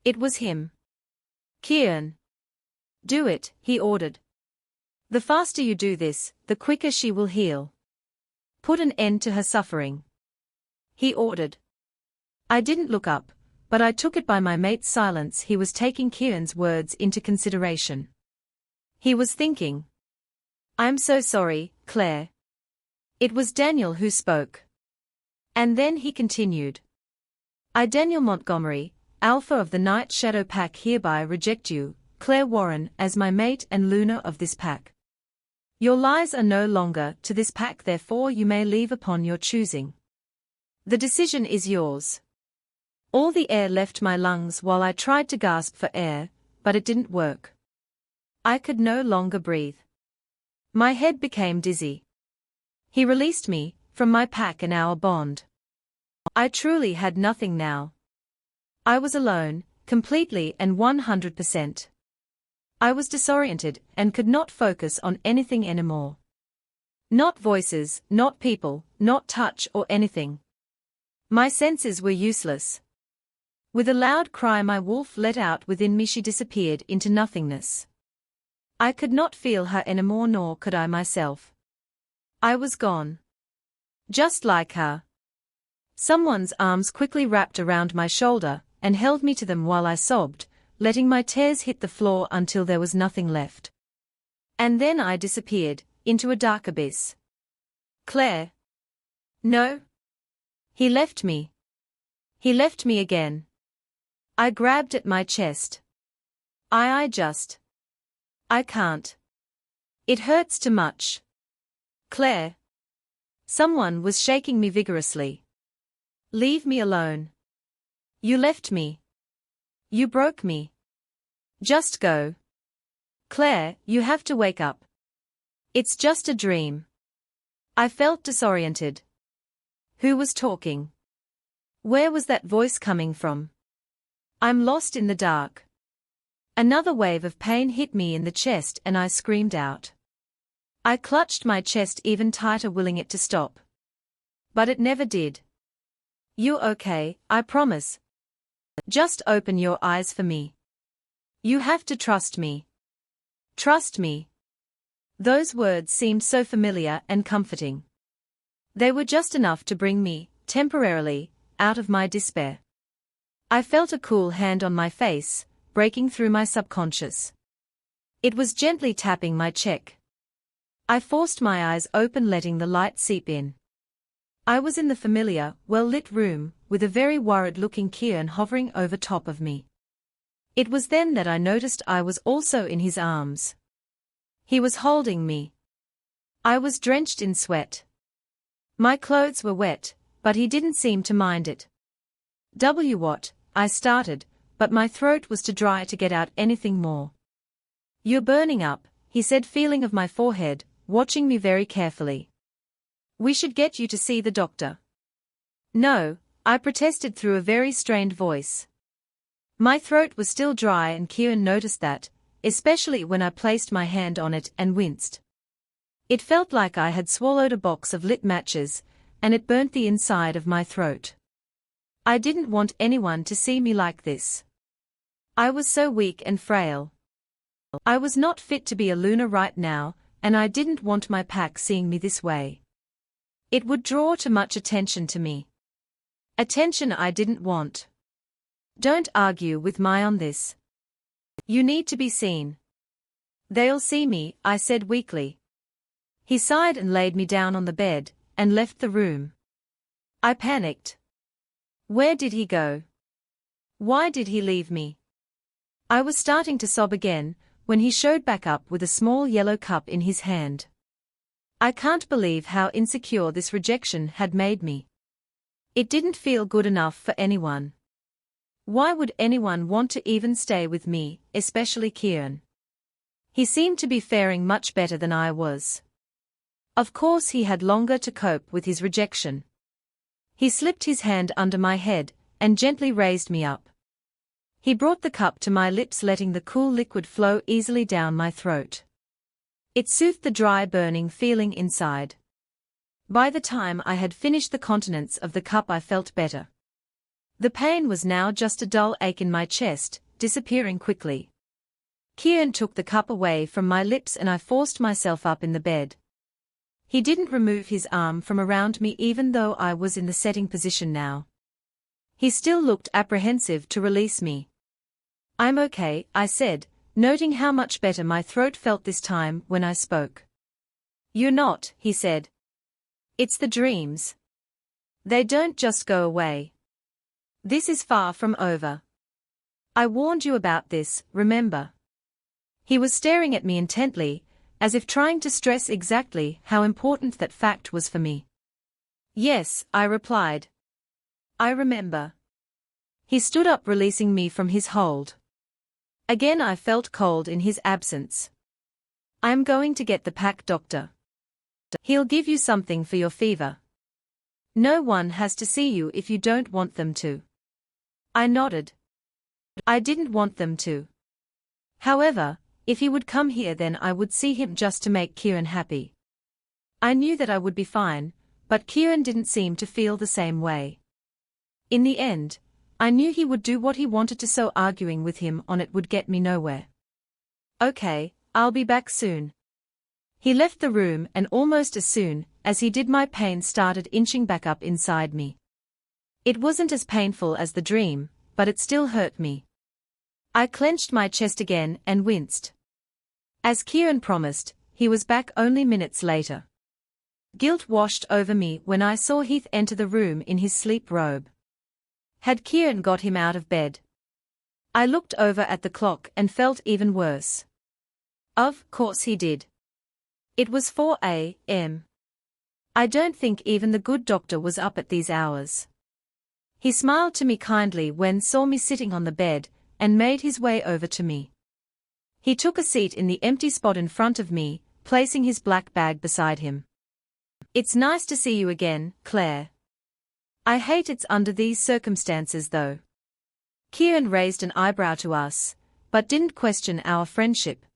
Speaker 1: It was him. Kieran. Do it, he ordered. The faster you do this, the quicker she will heal. Put an end to her suffering. He ordered. I didn't look up, but I took it by my mate's silence he was taking Kieran's words into consideration. He was thinking. I'm so sorry, Claire. It was Daniel who spoke. And then he continued. I, Daniel Montgomery, Alpha of the Night Shadow Pack, hereby reject you, Claire Warren, as my mate and Luna of this pack. Your lies are no longer to this pack, therefore you may leave upon your choosing. The decision is yours. All the air left my lungs while I tried to gasp for air, but it didn't work. I could no longer breathe. My head became dizzy. He released me from my pack and our bond. I truly had nothing now. I was alone, completely and 100%. I was disoriented and could not focus on anything anymore. Not voices, not people, not touch or anything. My senses were useless. With a loud cry my wolf let out within me, she disappeared into nothingness. I could not feel her anymore, nor could I myself. I was gone. Just like her. Someone's arms quickly wrapped around my shoulder and held me to them while I sobbed, letting my tears hit the floor until there was nothing left. And then I disappeared into a dark abyss. Claire. No. He left me. He left me again. I grabbed at my chest. I can't. It hurts too much. Claire. Someone was shaking me vigorously. Leave me alone. You left me. You broke me. Just go. Claire, you have to wake up. It's just a dream. I felt disoriented. Who was talking? Where was that voice coming from? I'm lost in the dark. Another wave of pain hit me in the chest and I screamed out. I clutched my chest even tighter, willing it to stop. But it never did. You're okay, I promise. Just open your eyes for me. You have to trust me. Trust me. Those words seemed so familiar and comforting. They were just enough to bring me, temporarily, out of my despair. I felt a cool hand on my face, breaking through my subconscious. It was gently tapping my cheek. I forced my eyes open, letting the light seep in. I was in the familiar, well-lit room, with a very worried-looking Kieran hovering over top of me. It was then that I noticed I was also in his arms. He was holding me. I was drenched in sweat. My clothes were wet, but he didn't seem to mind it. What? I started, but my throat was too dry to get out anything more. You're burning up, he said, feeling of my forehead, watching me very carefully. We should get you to see the doctor. No, I protested through a very strained voice. My throat was still dry and Kieran noticed that, especially when I placed my hand on it and winced. It felt like I had swallowed a box of lit matches, and it burnt the inside of my throat. I didn't want anyone to see me like this. I was so weak and frail. I was not fit to be a Luna right now, and I didn't want my pack seeing me this way. It would draw too much attention to me. Attention I didn't want. Don't argue with me on this. You need to be seen. They'll see me, I said weakly. He sighed and laid me down on the bed, and left the room. I panicked. Where did he go? Why did he leave me? I was starting to sob again, when he showed back up with a small yellow cup in his hand. I can't believe how insecure this rejection had made me. It didn't feel good enough for anyone. Why would anyone want to even stay with me, especially Kieran? He seemed to be faring much better than I was. Of course he had longer to cope with his rejection. He slipped his hand under my head, and gently raised me up. He brought the cup to my lips, letting the cool liquid flow easily down my throat. It soothed the dry, burning feeling inside. By the time I had finished the contents of the cup, I felt better. The pain was now just a dull ache in my chest, disappearing quickly. Kieran took the cup away from my lips and I forced myself up in the bed. He didn't remove his arm from around me even though I was in the setting position now. He still looked apprehensive to release me. I'm okay, I said, noting how much better my throat felt this time when I spoke. You're not, he said. It's the dreams. They don't just go away. This is far from over. I warned you about this, remember? He was staring at me intently, as if trying to stress exactly how important that fact was for me. Yes, I replied. I remember. He stood up, releasing me from his hold. Again I felt cold in his absence. I'm going to get the pack doctor. He'll give you something for your fever. No one has to see you if you don't want them to. I nodded. I didn't want them to. However, if he would come here, then I would see him just to make Kieran happy. I knew that I would be fine, but Kieran didn't seem to feel the same way. In the end, I knew he would do what he wanted to, so arguing with him on it would get me nowhere. Okay, I'll be back soon. He left the room, and almost as soon as he did, my pain started inching back up inside me. It wasn't as painful as the dream, but it still hurt me. I clenched my chest again and winced. As Kieran promised, he was back only minutes later. Guilt washed over me when I saw Heath enter the room in his sleep robe. Had Kieran got him out of bed? I looked over at the clock and felt even worse. Of course he did. It was 4 a.m. I don't think even the good doctor was up at these hours. He smiled to me kindly when saw me sitting on the bed, and made his way over to me. He took a seat in the empty spot in front of me, placing his black bag beside him. It's nice to see you again, Claire. I hate it's under these circumstances though. Kieran raised an eyebrow to us, but didn't question our friendship.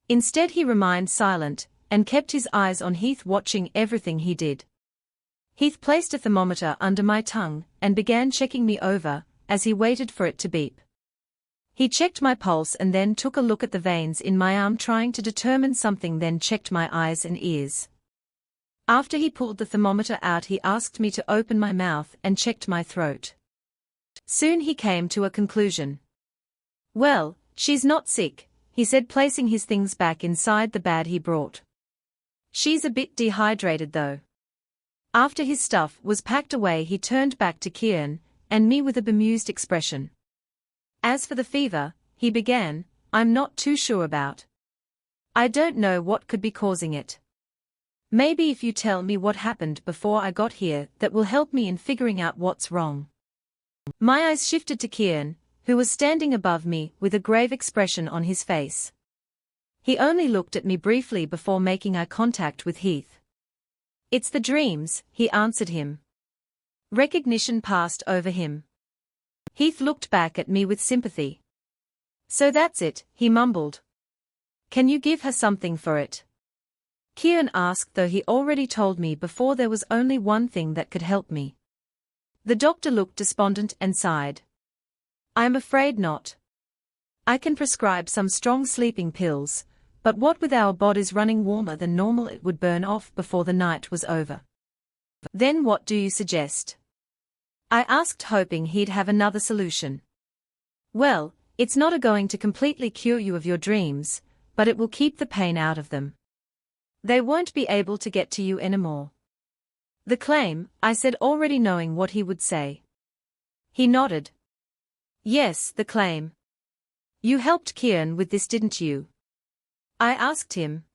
Speaker 1: Instead he remained silent, and kept his eyes on Heath, watching everything he did. Heath placed a thermometer under my tongue, and began checking me over, as he waited for it to beep. He checked my pulse and then took a look at the veins in my arm, trying to determine something, then checked my eyes and ears. After he pulled the thermometer out, he asked me to open my mouth and checked my throat. Soon he came to a conclusion. Well, she's not sick, he said, placing his things back inside the bag he brought. She's a bit dehydrated though. After his stuff was packed away, he turned back to Kieran and me with a bemused expression. As for the fever, he began, I'm not too sure about. I don't know what could be causing it. Maybe if you tell me what happened before I got here, that will help me in figuring out what's wrong. My eyes shifted to Kieran, who was standing above me with a grave expression on his face. He only looked at me briefly before making eye contact with Heath. It's the dreams, he answered him. Recognition passed over him. Heath looked back at me with sympathy. So that's it, he mumbled, Can you give her something for it? Kieran asked, though he already told me before there was only one thing that could help me. The doctor looked despondent and sighed. I am afraid not. I can prescribe some strong sleeping pills, but what with our bodies running warmer than normal, it would burn off before the night was over. Then what do you suggest? I asked, hoping he'd have another solution. Well, it's not going to completely cure you of your dreams, but it will keep the pain out of them. They won't be able to get to you anymore. The claim, I said, already knowing what he would say. He nodded. Yes, the claim. You helped Kieran with this, didn't you? I asked him.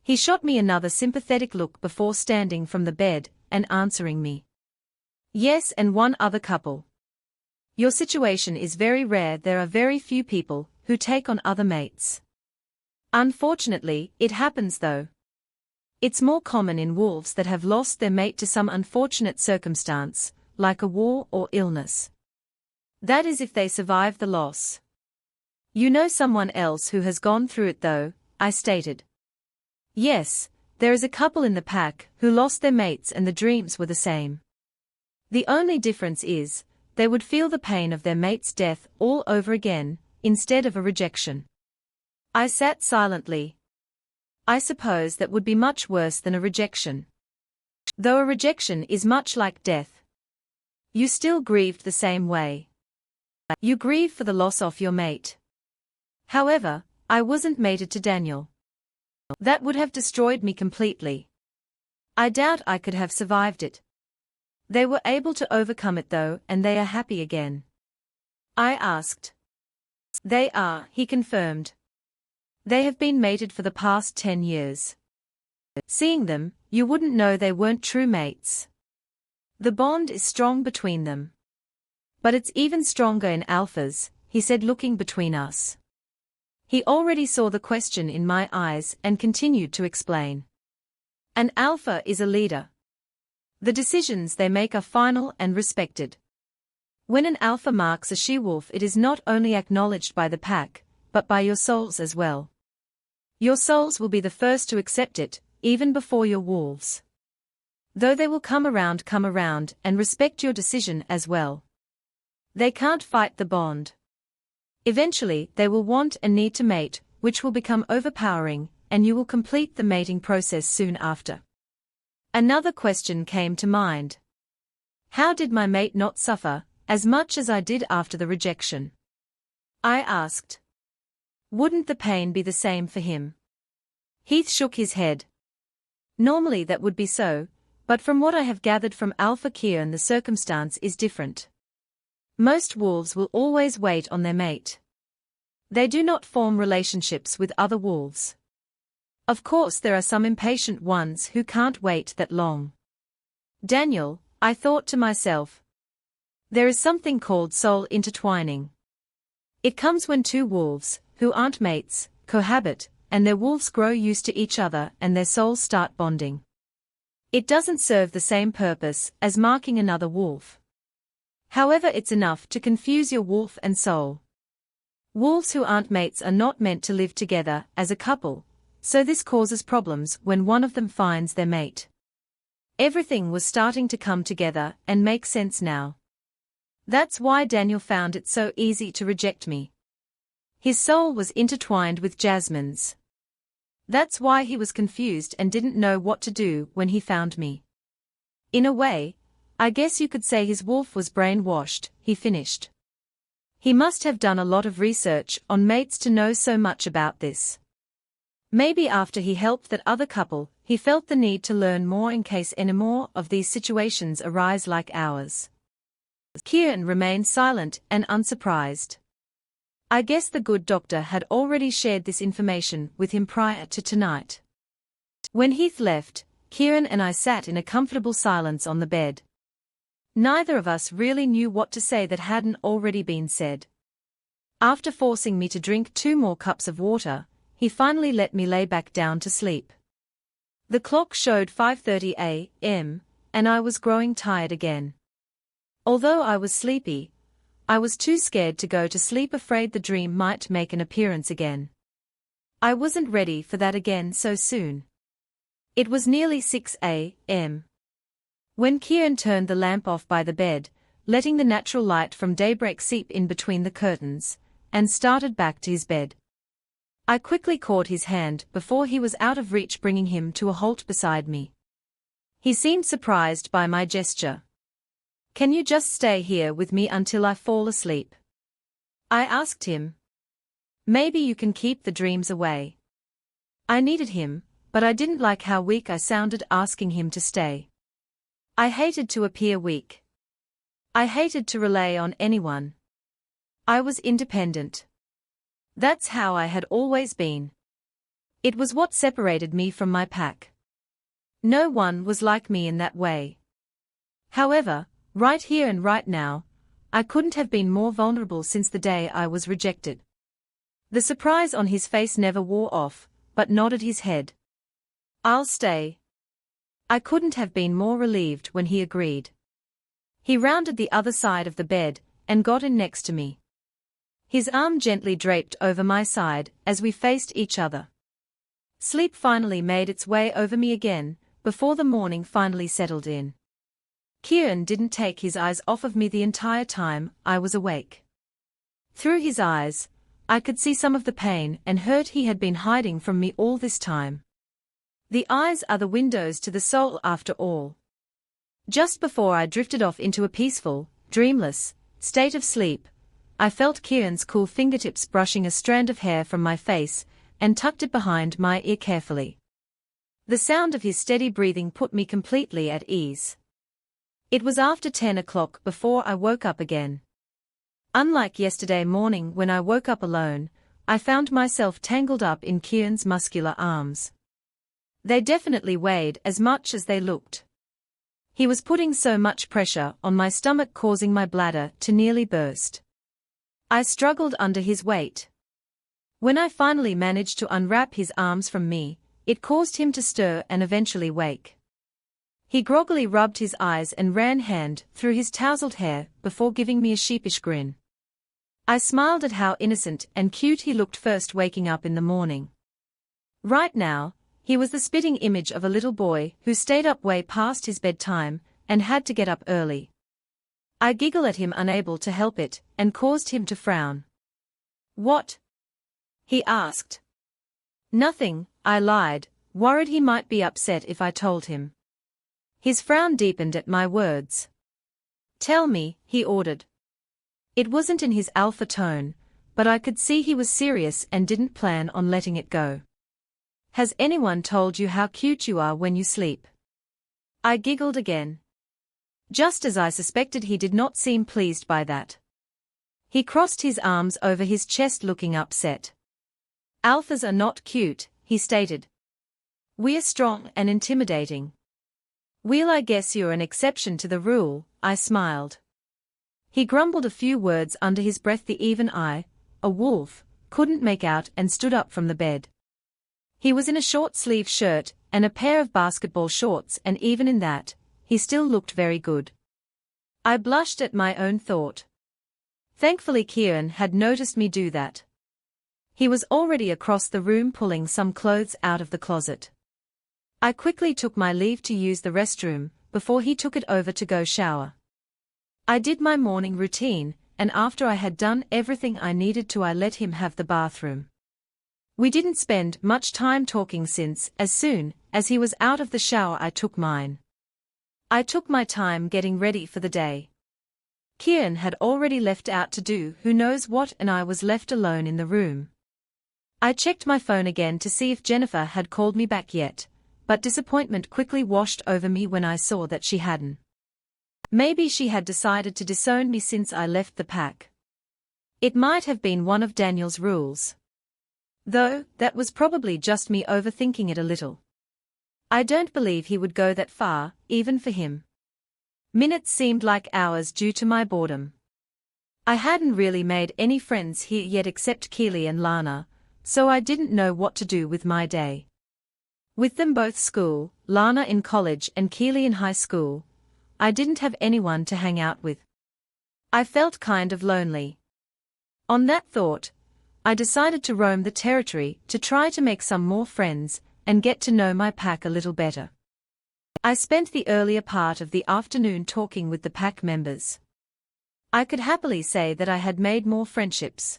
Speaker 1: He shot me another sympathetic look before standing from the bed and answering me. Yes, and one other couple. Your situation is very rare. There are very few people who take on other mates. Unfortunately, it happens though. It's more common in wolves that have lost their mate to some unfortunate circumstance, like a war or illness. That is if they survive the loss. You know someone else who has gone through it though, I stated. Yes, there is a couple in the pack who lost their mates and the dreams were the same. The only difference is, they would feel the pain of their mate's death all over again, instead of a rejection. I sat silently. I suppose that would be much worse than a rejection. Though a rejection is much like death. You still grieved the same way. You grieve for the loss of your mate. However, I wasn't mated to Daniel. That would have destroyed me completely. I doubt I could have survived it. They were able to overcome it though, and they are happy again. I asked. They are, he confirmed. They have been mated for the past 10 years. Seeing them, you wouldn't know they weren't true mates. The bond is strong between them. But it's even stronger in alphas, he said, looking between us. He already saw the question in my eyes and continued to explain. An alpha is a leader. The decisions they make are final and respected. When an alpha marks a she-wolf, it is not only acknowledged by the pack, but by your souls as well. Your souls will be the first to accept it, even before your wolves. Though they will come around and respect your decision as well. They can't fight the bond. Eventually, they will want and need to mate, which will become overpowering, and you will complete the mating process soon after. Another question came to mind. How did my mate not suffer as much as I did after the rejection? I asked. Wouldn't the pain be the same for him? Heath shook his head. Normally that would be so, but from what I have gathered from Alpha Kieran, the circumstance is different. Most wolves will always wait on their mate. They do not form relationships with other wolves. Of course, there are some impatient ones who can't wait that long. Daniel, I thought to myself. There is something called soul intertwining. It comes when two wolves, who aren't mates, cohabit, and their wolves grow used to each other and their souls start bonding. It doesn't serve the same purpose as marking another wolf. However, it's enough to confuse your wolf and soul. Wolves who aren't mates are not meant to live together as a couple, so this causes problems when one of them finds their mate. Everything was starting to come together and make sense now. That's why Daniel found it so easy to reject me. His soul was intertwined with Jasmine's. That's why he was confused and didn't know what to do when he found me. In a way, I guess you could say his wolf was brainwashed, he finished. He must have done a lot of research on mates to know so much about this. Maybe after he helped that other couple, he felt the need to learn more in case any more of these situations arise like ours. Kieran remained silent and unsurprised. I guess the good doctor had already shared this information with him prior to tonight. When Heath left, Kieran and I sat in a comfortable silence on the bed. Neither of us really knew what to say that hadn't already been said. After forcing me to drink 2 more cups of water, he finally let me lay back down to sleep. The clock showed 5:30 a.m., and I was growing tired again. Although I was sleepy, I was too scared to go to sleep, afraid the dream might make an appearance again. I wasn't ready for that again so soon. It was nearly 6 a.m. when Kieran turned the lamp off by the bed, letting the natural light from daybreak seep in between the curtains, and started back to his bed. I quickly caught his hand before he was out of reach, bringing him to a halt beside me. He seemed surprised by my gesture. "Can you just stay here with me until I fall asleep?" I asked him. "Maybe you can keep the dreams away." I needed him, but I didn't like how weak I sounded asking him to stay. I hated to appear weak. I hated to rely on anyone. I was independent. That's how I had always been. It was what separated me from my pack. No one was like me in that way. However, right here and right now, I couldn't have been more vulnerable since the day I was rejected. The surprise on his face never wore off, but nodded his head. "I'll stay." I couldn't have been more relieved when he agreed. He rounded the other side of the bed and got in next to me. His arm gently draped over my side as we faced each other. Sleep finally made its way over me again, before the morning finally settled in. Kieran didn't take his eyes off of me the entire time I was awake. Through his eyes, I could see some of the pain and hurt he had been hiding from me all this time. The eyes are the windows to the soul after all. Just before I drifted off into a peaceful, dreamless state of sleep, I felt Kieran's cool fingertips brushing a strand of hair from my face and tucked it behind my ear carefully. The sound of his steady breathing put me completely at ease. It was after 10 o'clock before I woke up again. Unlike yesterday morning when I woke up alone, I found myself tangled up in Kieran's muscular arms. They definitely weighed as much as they looked. He was putting so much pressure on my stomach, causing my bladder to nearly burst. I struggled under his weight. When I finally managed to unwrap his arms from me, it caused him to stir and eventually wake. He groggily rubbed his eyes and ran hand through his tousled hair before giving me a sheepish grin. I smiled at how innocent and cute he looked first waking up in the morning. Right now, he was the spitting image of a little boy who stayed up way past his bedtime and had to get up early. I giggled at him, unable to help it, and caused him to frown. "What?" he asked. "Nothing," I lied, worried he might be upset if I told him. His frown deepened at my words. "Tell me," he ordered. It wasn't in his alpha tone, but I could see he was serious and didn't plan on letting it go. "Has anyone told you how cute you are when you sleep?" I giggled again. Just as I suspected, he did not seem pleased by that. He crossed his arms over his chest, looking upset. "Alphas are not cute," he stated. "We're strong and intimidating." "Well, I guess you're an exception to the rule," I smiled. He grumbled a few words under his breath. The even I, a wolf, couldn't make out and stood up from the bed. He was in a short-sleeved shirt and a pair of basketball shorts, and even in that, he still looked very good. I blushed at my own thought. Thankfully, Kieran had noticed me do that. He was already across the room pulling some clothes out of the closet. I quickly took my leave to use the restroom before he took it over to go shower. I did my morning routine, and after I had done everything I needed to, I let him have the bathroom. We didn't spend much time talking since, as soon as he was out of the shower, I took mine. I took my time getting ready for the day. Kieran had already left out to do who knows what, and I was left alone in the room. I checked my phone again to see if Jennifer had called me back yet, but disappointment quickly washed over me when I saw that she hadn't. Maybe she had decided to disown me since I left the pack. It might have been one of Daniel's rules. Though, that was probably just me overthinking it a little. I don't believe he would go that far, even for him. Minutes seemed like hours due to my boredom. I hadn't really made any friends here yet except Keely and Lana, so I didn't know what to do with my day. With them both school, Lana in college and Keely in high school, I didn't have anyone to hang out with. I felt kind of lonely. On that thought, I decided to roam the territory to try to make some more friends and get to know my pack a little better. I spent the earlier part of the afternoon talking with the pack members. I could happily say that I had made more friendships.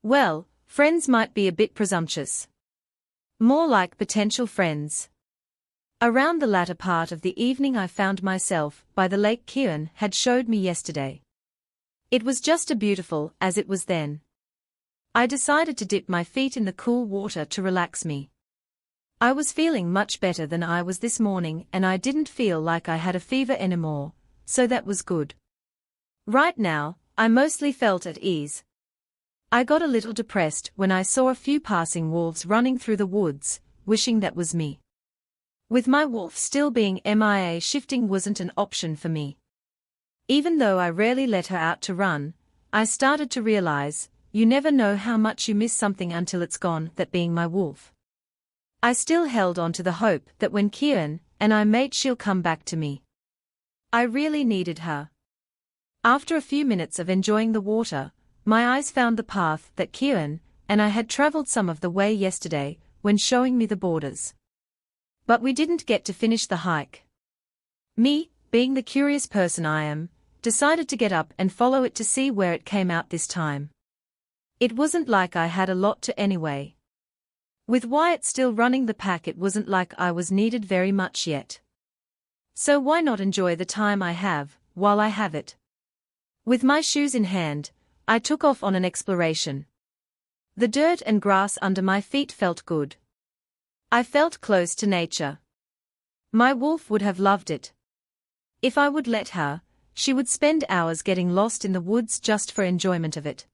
Speaker 1: Well, friends might be a bit presumptuous. More like potential friends. Around the latter part of the evening I found myself by the lake Kieran had showed me yesterday. It was just as beautiful as it was then. I decided to dip my feet in the cool water to relax me. I was feeling much better than I was this morning and I didn't feel like I had a fever anymore, so that was good. Right now, I mostly felt at ease. I got a little depressed when I saw a few passing wolves running through the woods, wishing that was me. With my wolf still being MIA, shifting wasn't an option for me. Even though I rarely let her out to run, I started to realize, you never know how much you miss something until it's gone, that being my wolf. I still held on to the hope that when Kieran and I mate she'll come back to me. I really needed her. After a few minutes of enjoying the water, my eyes found the path that Kieran and I had traveled some of the way yesterday when showing me the borders. But we didn't get to finish the hike. Me, being the curious person I am, decided to get up and follow it to see where it came out this time. It wasn't like I had a lot to anyway. With Wyatt still running the pack, it wasn't like I was needed very much yet. So why not enjoy the time I have, while I have it? With my shoes in hand, I took off on an exploration. The dirt and grass under my feet felt good. I felt close to nature. My wolf would have loved it. If I would let her, she would spend hours getting lost in the woods just for enjoyment of it.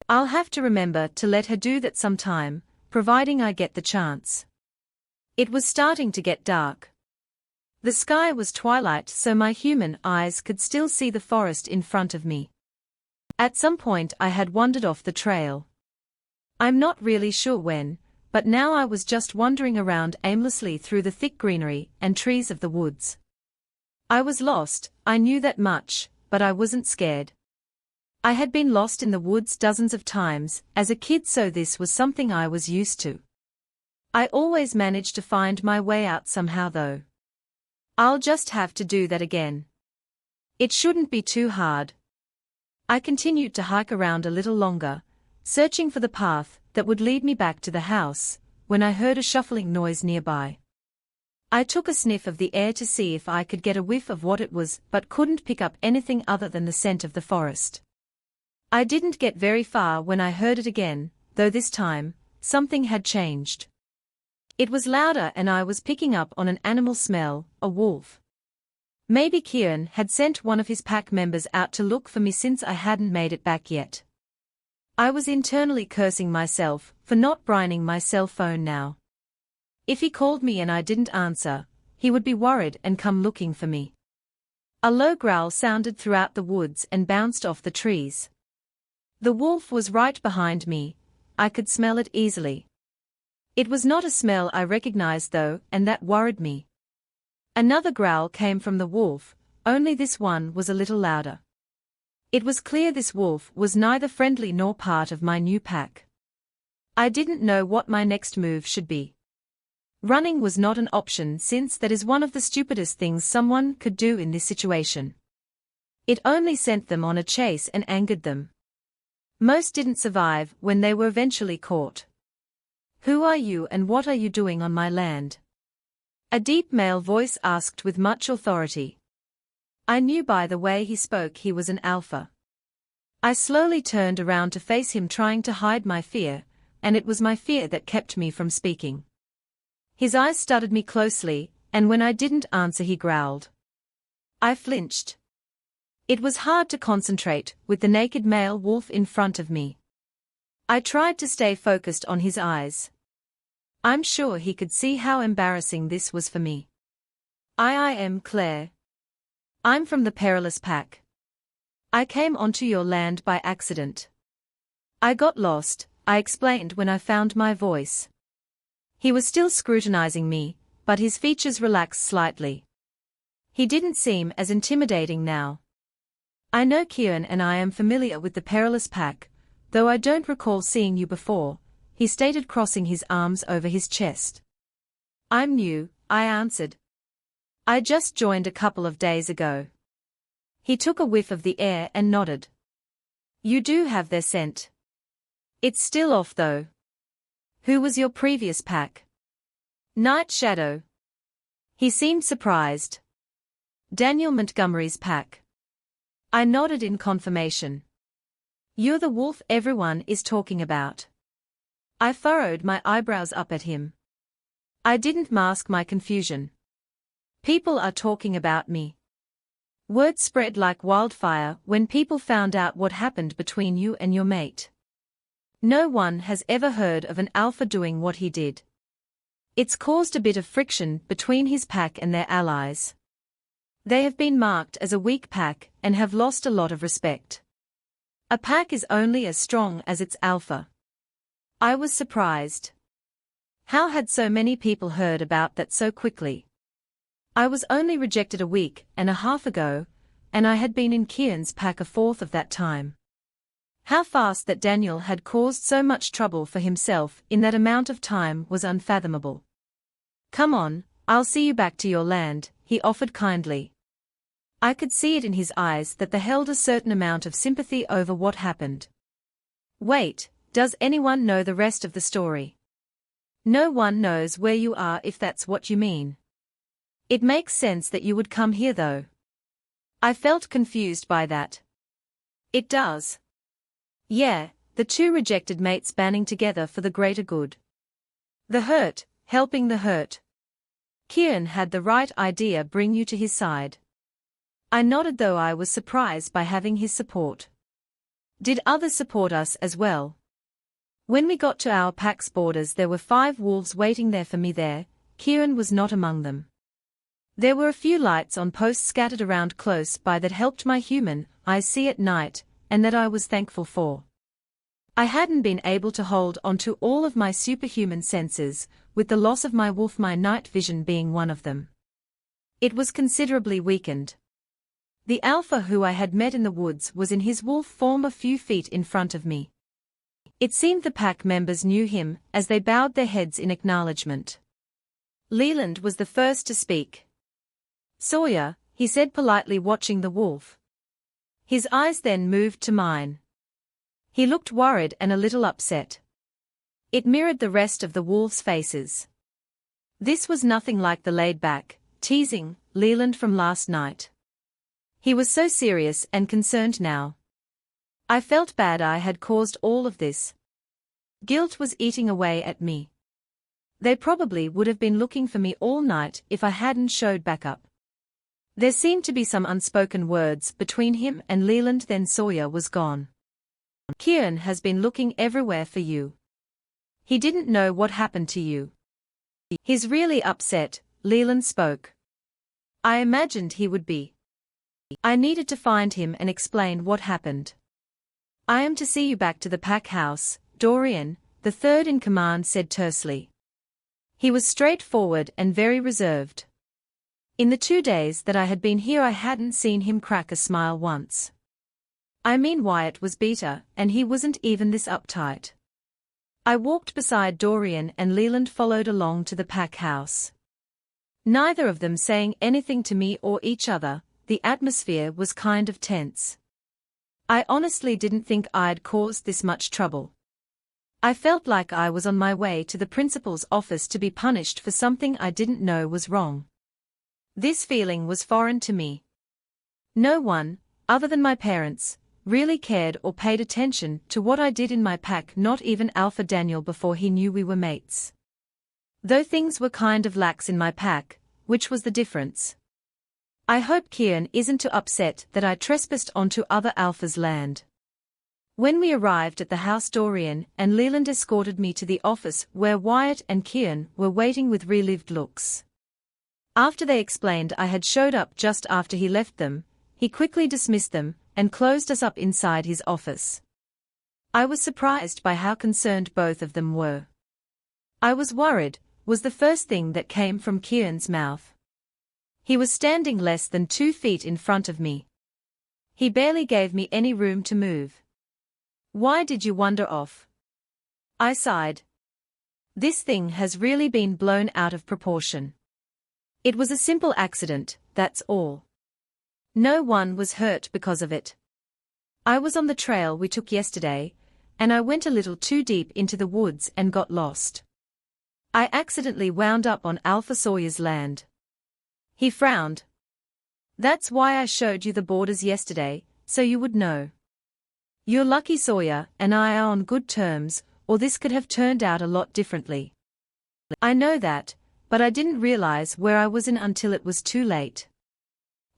Speaker 1: I'll have to remember to let her do that sometime, providing I get the chance. It was starting to get dark. The sky was twilight, so my human eyes could still see the forest in front of me. At some point I had wandered off the trail. I'm not really sure when, but now I was just wandering around aimlessly through the thick greenery and trees of the woods. I was lost, I knew that much, but I wasn't scared. I had been lost in the woods dozens of times as a kid, so this was something I was used to. I always managed to find my way out somehow though. I'll just have to do that again. It shouldn't be too hard. I continued to hike around a little longer, searching for the path that would lead me back to the house, when I heard a shuffling noise nearby. I took a sniff of the air to see if I could get a whiff of what it was, but couldn't pick up anything other than the scent of the forest. I didn't get very far when I heard it again, though this time, something had changed. It was louder and I was picking up on an animal smell, a wolf. Maybe Kieran had sent one of his pack members out to look for me since I hadn't made it back yet. I was internally cursing myself for not brining my cell phone now. If he called me and I didn't answer, he would be worried and come looking for me. A low growl sounded throughout the woods and bounced off the trees. The wolf was right behind me, I could smell it easily. It was not a smell I recognized though, and that worried me. Another growl came from the wolf, only this one was a little louder. It was clear this wolf was neither friendly nor part of my new pack. I didn't know what my next move should be. Running was not an option since that is one of the stupidest things someone could do in this situation. It only sent them on a chase and angered them. Most didn't survive when they were eventually caught. "Who are you and what are you doing on my land?" A deep male voice asked with much authority. I knew by the way he spoke he was an alpha. I slowly turned around to face him, trying to hide my fear, and it was my fear that kept me from speaking. His eyes studied me closely, and when I didn't answer he growled. I flinched. It was hard to concentrate with the naked male wolf in front of me. I tried to stay focused on his eyes. I'm sure he could see how embarrassing this was for me. I am Claire. I'm from the Perilous Pack. I came onto your land by accident. I got lost, I explained when I found my voice. He was still scrutinizing me, but his features relaxed slightly. He didn't seem as intimidating now. I know Kieran and I am familiar with the Perilous Pack, though I don't recall seeing you before," he stated, crossing his arms over his chest. "I'm new," I answered. "I just joined a couple of days ago." He took a whiff of the air and nodded. "You do have their scent. It's still off though. Who was your previous pack?" "Night Shadow." He seemed surprised. "Daniel Montgomery's pack." I nodded in confirmation. "You're the wolf everyone is talking about." I furrowed my eyebrows up at him. I didn't mask my confusion. "People are talking about me." "Word spread like wildfire when people found out what happened between you and your mate. No one has ever heard of an alpha doing what he did. It's caused a bit of friction between his pack and their allies. They have been marked as a weak pack and have lost a lot of respect. A pack is only as strong as its alpha." I was surprised. How had so many people heard about that so quickly? I was only rejected a week and a half ago, and I had been in Kieran's pack a fourth of that time. How fast that Daniel had caused so much trouble for himself in that amount of time was unfathomable. "Come on, I'll see you back to your land," he offered kindly. I could see it in his eyes that they held a certain amount of sympathy over what happened. "Wait, does anyone know the rest of the story?" "No one knows where you are, if that's what you mean." "It makes sense that you would come here though." I felt confused by that. "It does." "Yeah, the two rejected mates banding together for the greater good. The hurt, helping the hurt. Kieran had the right idea, bring you to his side." I nodded, though I was surprised by having his support. "Did others support us as well?" "When we got to our pack's borders there were 5 wolves waiting there for me there. Kieran was not among them. There were a few lights on posts scattered around close by that helped my human eyes see at night, and that I was thankful for. I hadn't been able to hold on to all of my superhuman senses, with the loss of my wolf, my night vision being one of them. It was considerably weakened. The alpha who I had met in the woods was in his wolf form a few feet in front of me. It seemed the pack members knew him, as they bowed their heads in acknowledgement. Leland was the first to speak. "Sawyer," he said politely, watching the wolf. His eyes then moved to mine. He looked worried and a little upset. It mirrored the rest of the wolves' faces. This was nothing like the laid-back, teasing Leland from last night. He was so serious and concerned now. I felt bad I had caused all of this. Guilt was eating away at me. They probably would have been looking for me all night if I hadn't showed back up. There seemed to be some unspoken words between him and Leland, then Sawyer was gone. "Kieran has been looking everywhere for you. He didn't know what happened to you. He's really upset," Leland spoke. "I imagined he would be. I needed to find him and explain what happened." "I am to see you back to the pack house," Dorian, the third in command, said tersely. He was straightforward and very reserved. In the 2 days that I had been here I hadn't seen him crack a smile once. I mean, Wyatt was better, and he wasn't even this uptight. I walked beside Dorian and Leland followed along to the pack house. Neither of them saying anything to me or each other, the atmosphere was kind of tense. I honestly didn't think I'd caused this much trouble. I felt like I was on my way to the principal's office to be punished for something I didn't know was wrong. This feeling was foreign to me. No one, other than my parents, really cared or paid attention to what I did in my pack, not even Alpha Daniel before he knew we were mates. Though things were kind of lax in my pack, which was the difference. I hope Kieran isn't too upset that I trespassed onto other Alpha's land. When we arrived at the house, Dorian and Leland escorted me to the office where Wyatt and Kieran were waiting with relieved looks. After they explained I had showed up just after he left them, he quickly dismissed them and closed us up inside his office. I was surprised by how concerned both of them were. "I was worried," was the first thing that came from Kieran's mouth. He was standing less than 2 feet in front of me. He barely gave me any room to move. Why did you wander off? I sighed. This thing has really been blown out of proportion. It was a simple accident, that's all. No one was hurt because of it. I was on the trail we took yesterday, and I went a little too deep into the woods and got lost. I accidentally wound up on Alpha Sawyer's land. He frowned. That's why I showed you the borders yesterday, so you would know. You're lucky Sawyer and I are on good terms, or this could have turned out a lot differently. I know that, but I didn't realize where I was in until it was too late.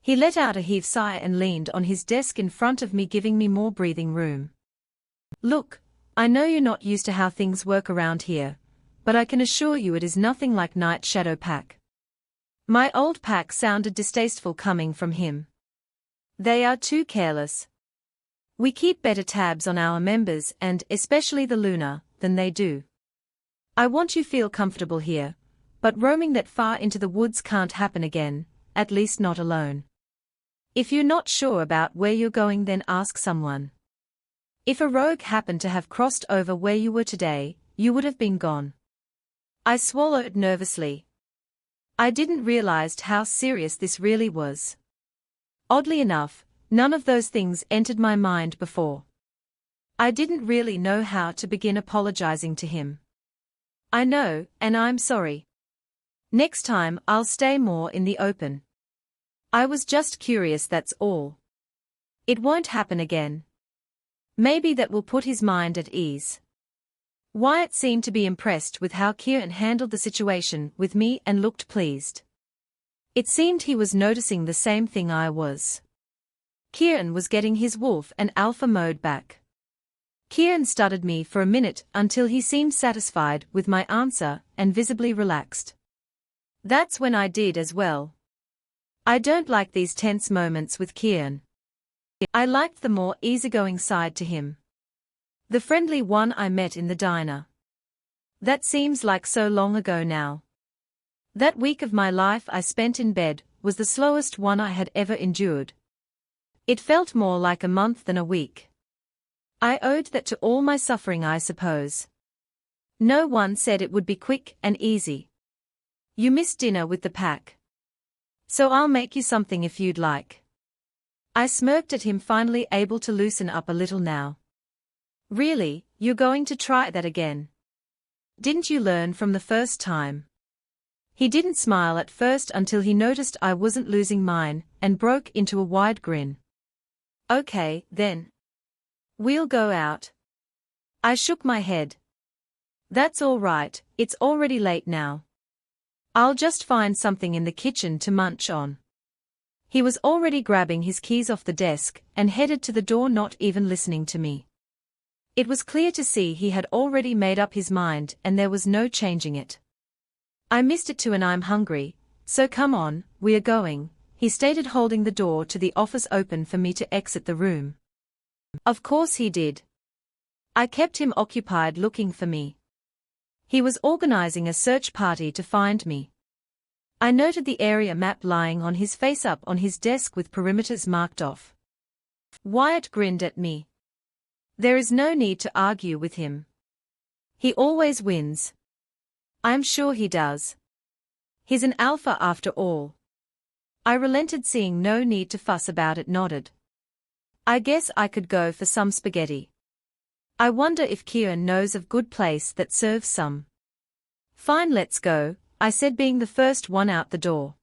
Speaker 1: He let out a heaved sigh and leaned on his desk in front of me, giving me more breathing room. Look, I know you're not used to how things work around here, but I can assure you it is nothing like Night Shadow Pack. My old pack sounded distasteful coming from him. They are too careless. We keep better tabs on our members and, especially the Luna, than they do. I want you to feel comfortable here, but roaming that far into the woods can't happen again, at least not alone. If you're not sure about where you're going, then ask someone. If a rogue happened to have crossed over where you were today, you would have been gone. I swallowed nervously. I didn't realize how serious this really was. Oddly enough, none of those things entered my mind before. I didn't really know how to begin apologizing to him. I know, and I'm sorry. Next time I'll stay more in the open. I was just curious, that's all. It won't happen again. Maybe that will put his mind at ease. Wyatt seemed to be impressed with how Kieran handled the situation with me and looked pleased. It seemed he was noticing the same thing I was. Kieran was getting his wolf and alpha mode back. Kieran studied me for a minute until he seemed satisfied with my answer and visibly relaxed. That's when I did as well. I don't like these tense moments with Kieran. I liked the more easygoing side to him. The friendly one I met in the diner. That seems like so long ago now. That week of my life I spent in bed was the slowest one I had ever endured. It felt more like a month than a week. I owed that to all my suffering, I suppose. No one said it would be quick and easy. You missed dinner with the pack. So I'll make you something if you'd like. I smirked at him, finally able to loosen up a little now. Really, you're going to try that again? Didn't you learn from the first time? He didn't smile at first until he noticed I wasn't losing mine and broke into a wide grin. Okay, then. We'll go out. I shook my head. That's all right, it's already late now. I'll just find something in the kitchen to munch on. He was already grabbing his keys off the desk and headed to the door, not even listening to me. It was clear to see he had already made up his mind and there was no changing it. I missed it too and I'm hungry, so come on, we are going, he stated, holding the door to the office open for me to exit the room. Of course he did. I kept him occupied looking for me. He was organizing a search party to find me. I noted the area map lying on his face up on his desk with perimeters marked off. Wyatt grinned at me. There is no need to argue with him. He always wins. I'm sure he does. He's an alpha after all. I relented, seeing no need to fuss about it, nodded. I guess I could go for some spaghetti. I wonder if Kieran knows of good place that serves some. Fine, let's go, I said, being the first one out the door.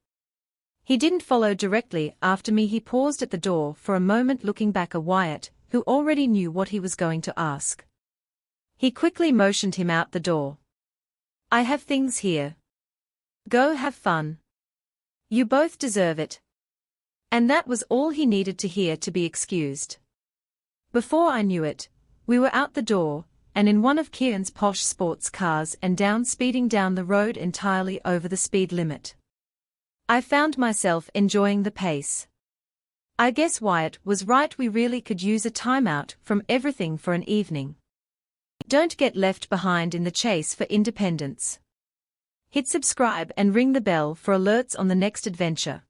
Speaker 1: He didn't follow directly after me. He paused at the door for a moment, looking back at Wyatt, who already knew what he was going to ask. He quickly motioned him out the door. I have things here. Go have fun. You both deserve it. And that was all he needed to hear to be excused. Before I knew it, we were out the door, and in one of Kieran's posh sports cars and speeding down the road entirely over the speed limit. I found myself enjoying the pace. I guess Wyatt was right, we really could use a timeout from everything for an evening. Don't get left behind in the chase for independence. Hit subscribe and ring the bell for alerts on the next adventure.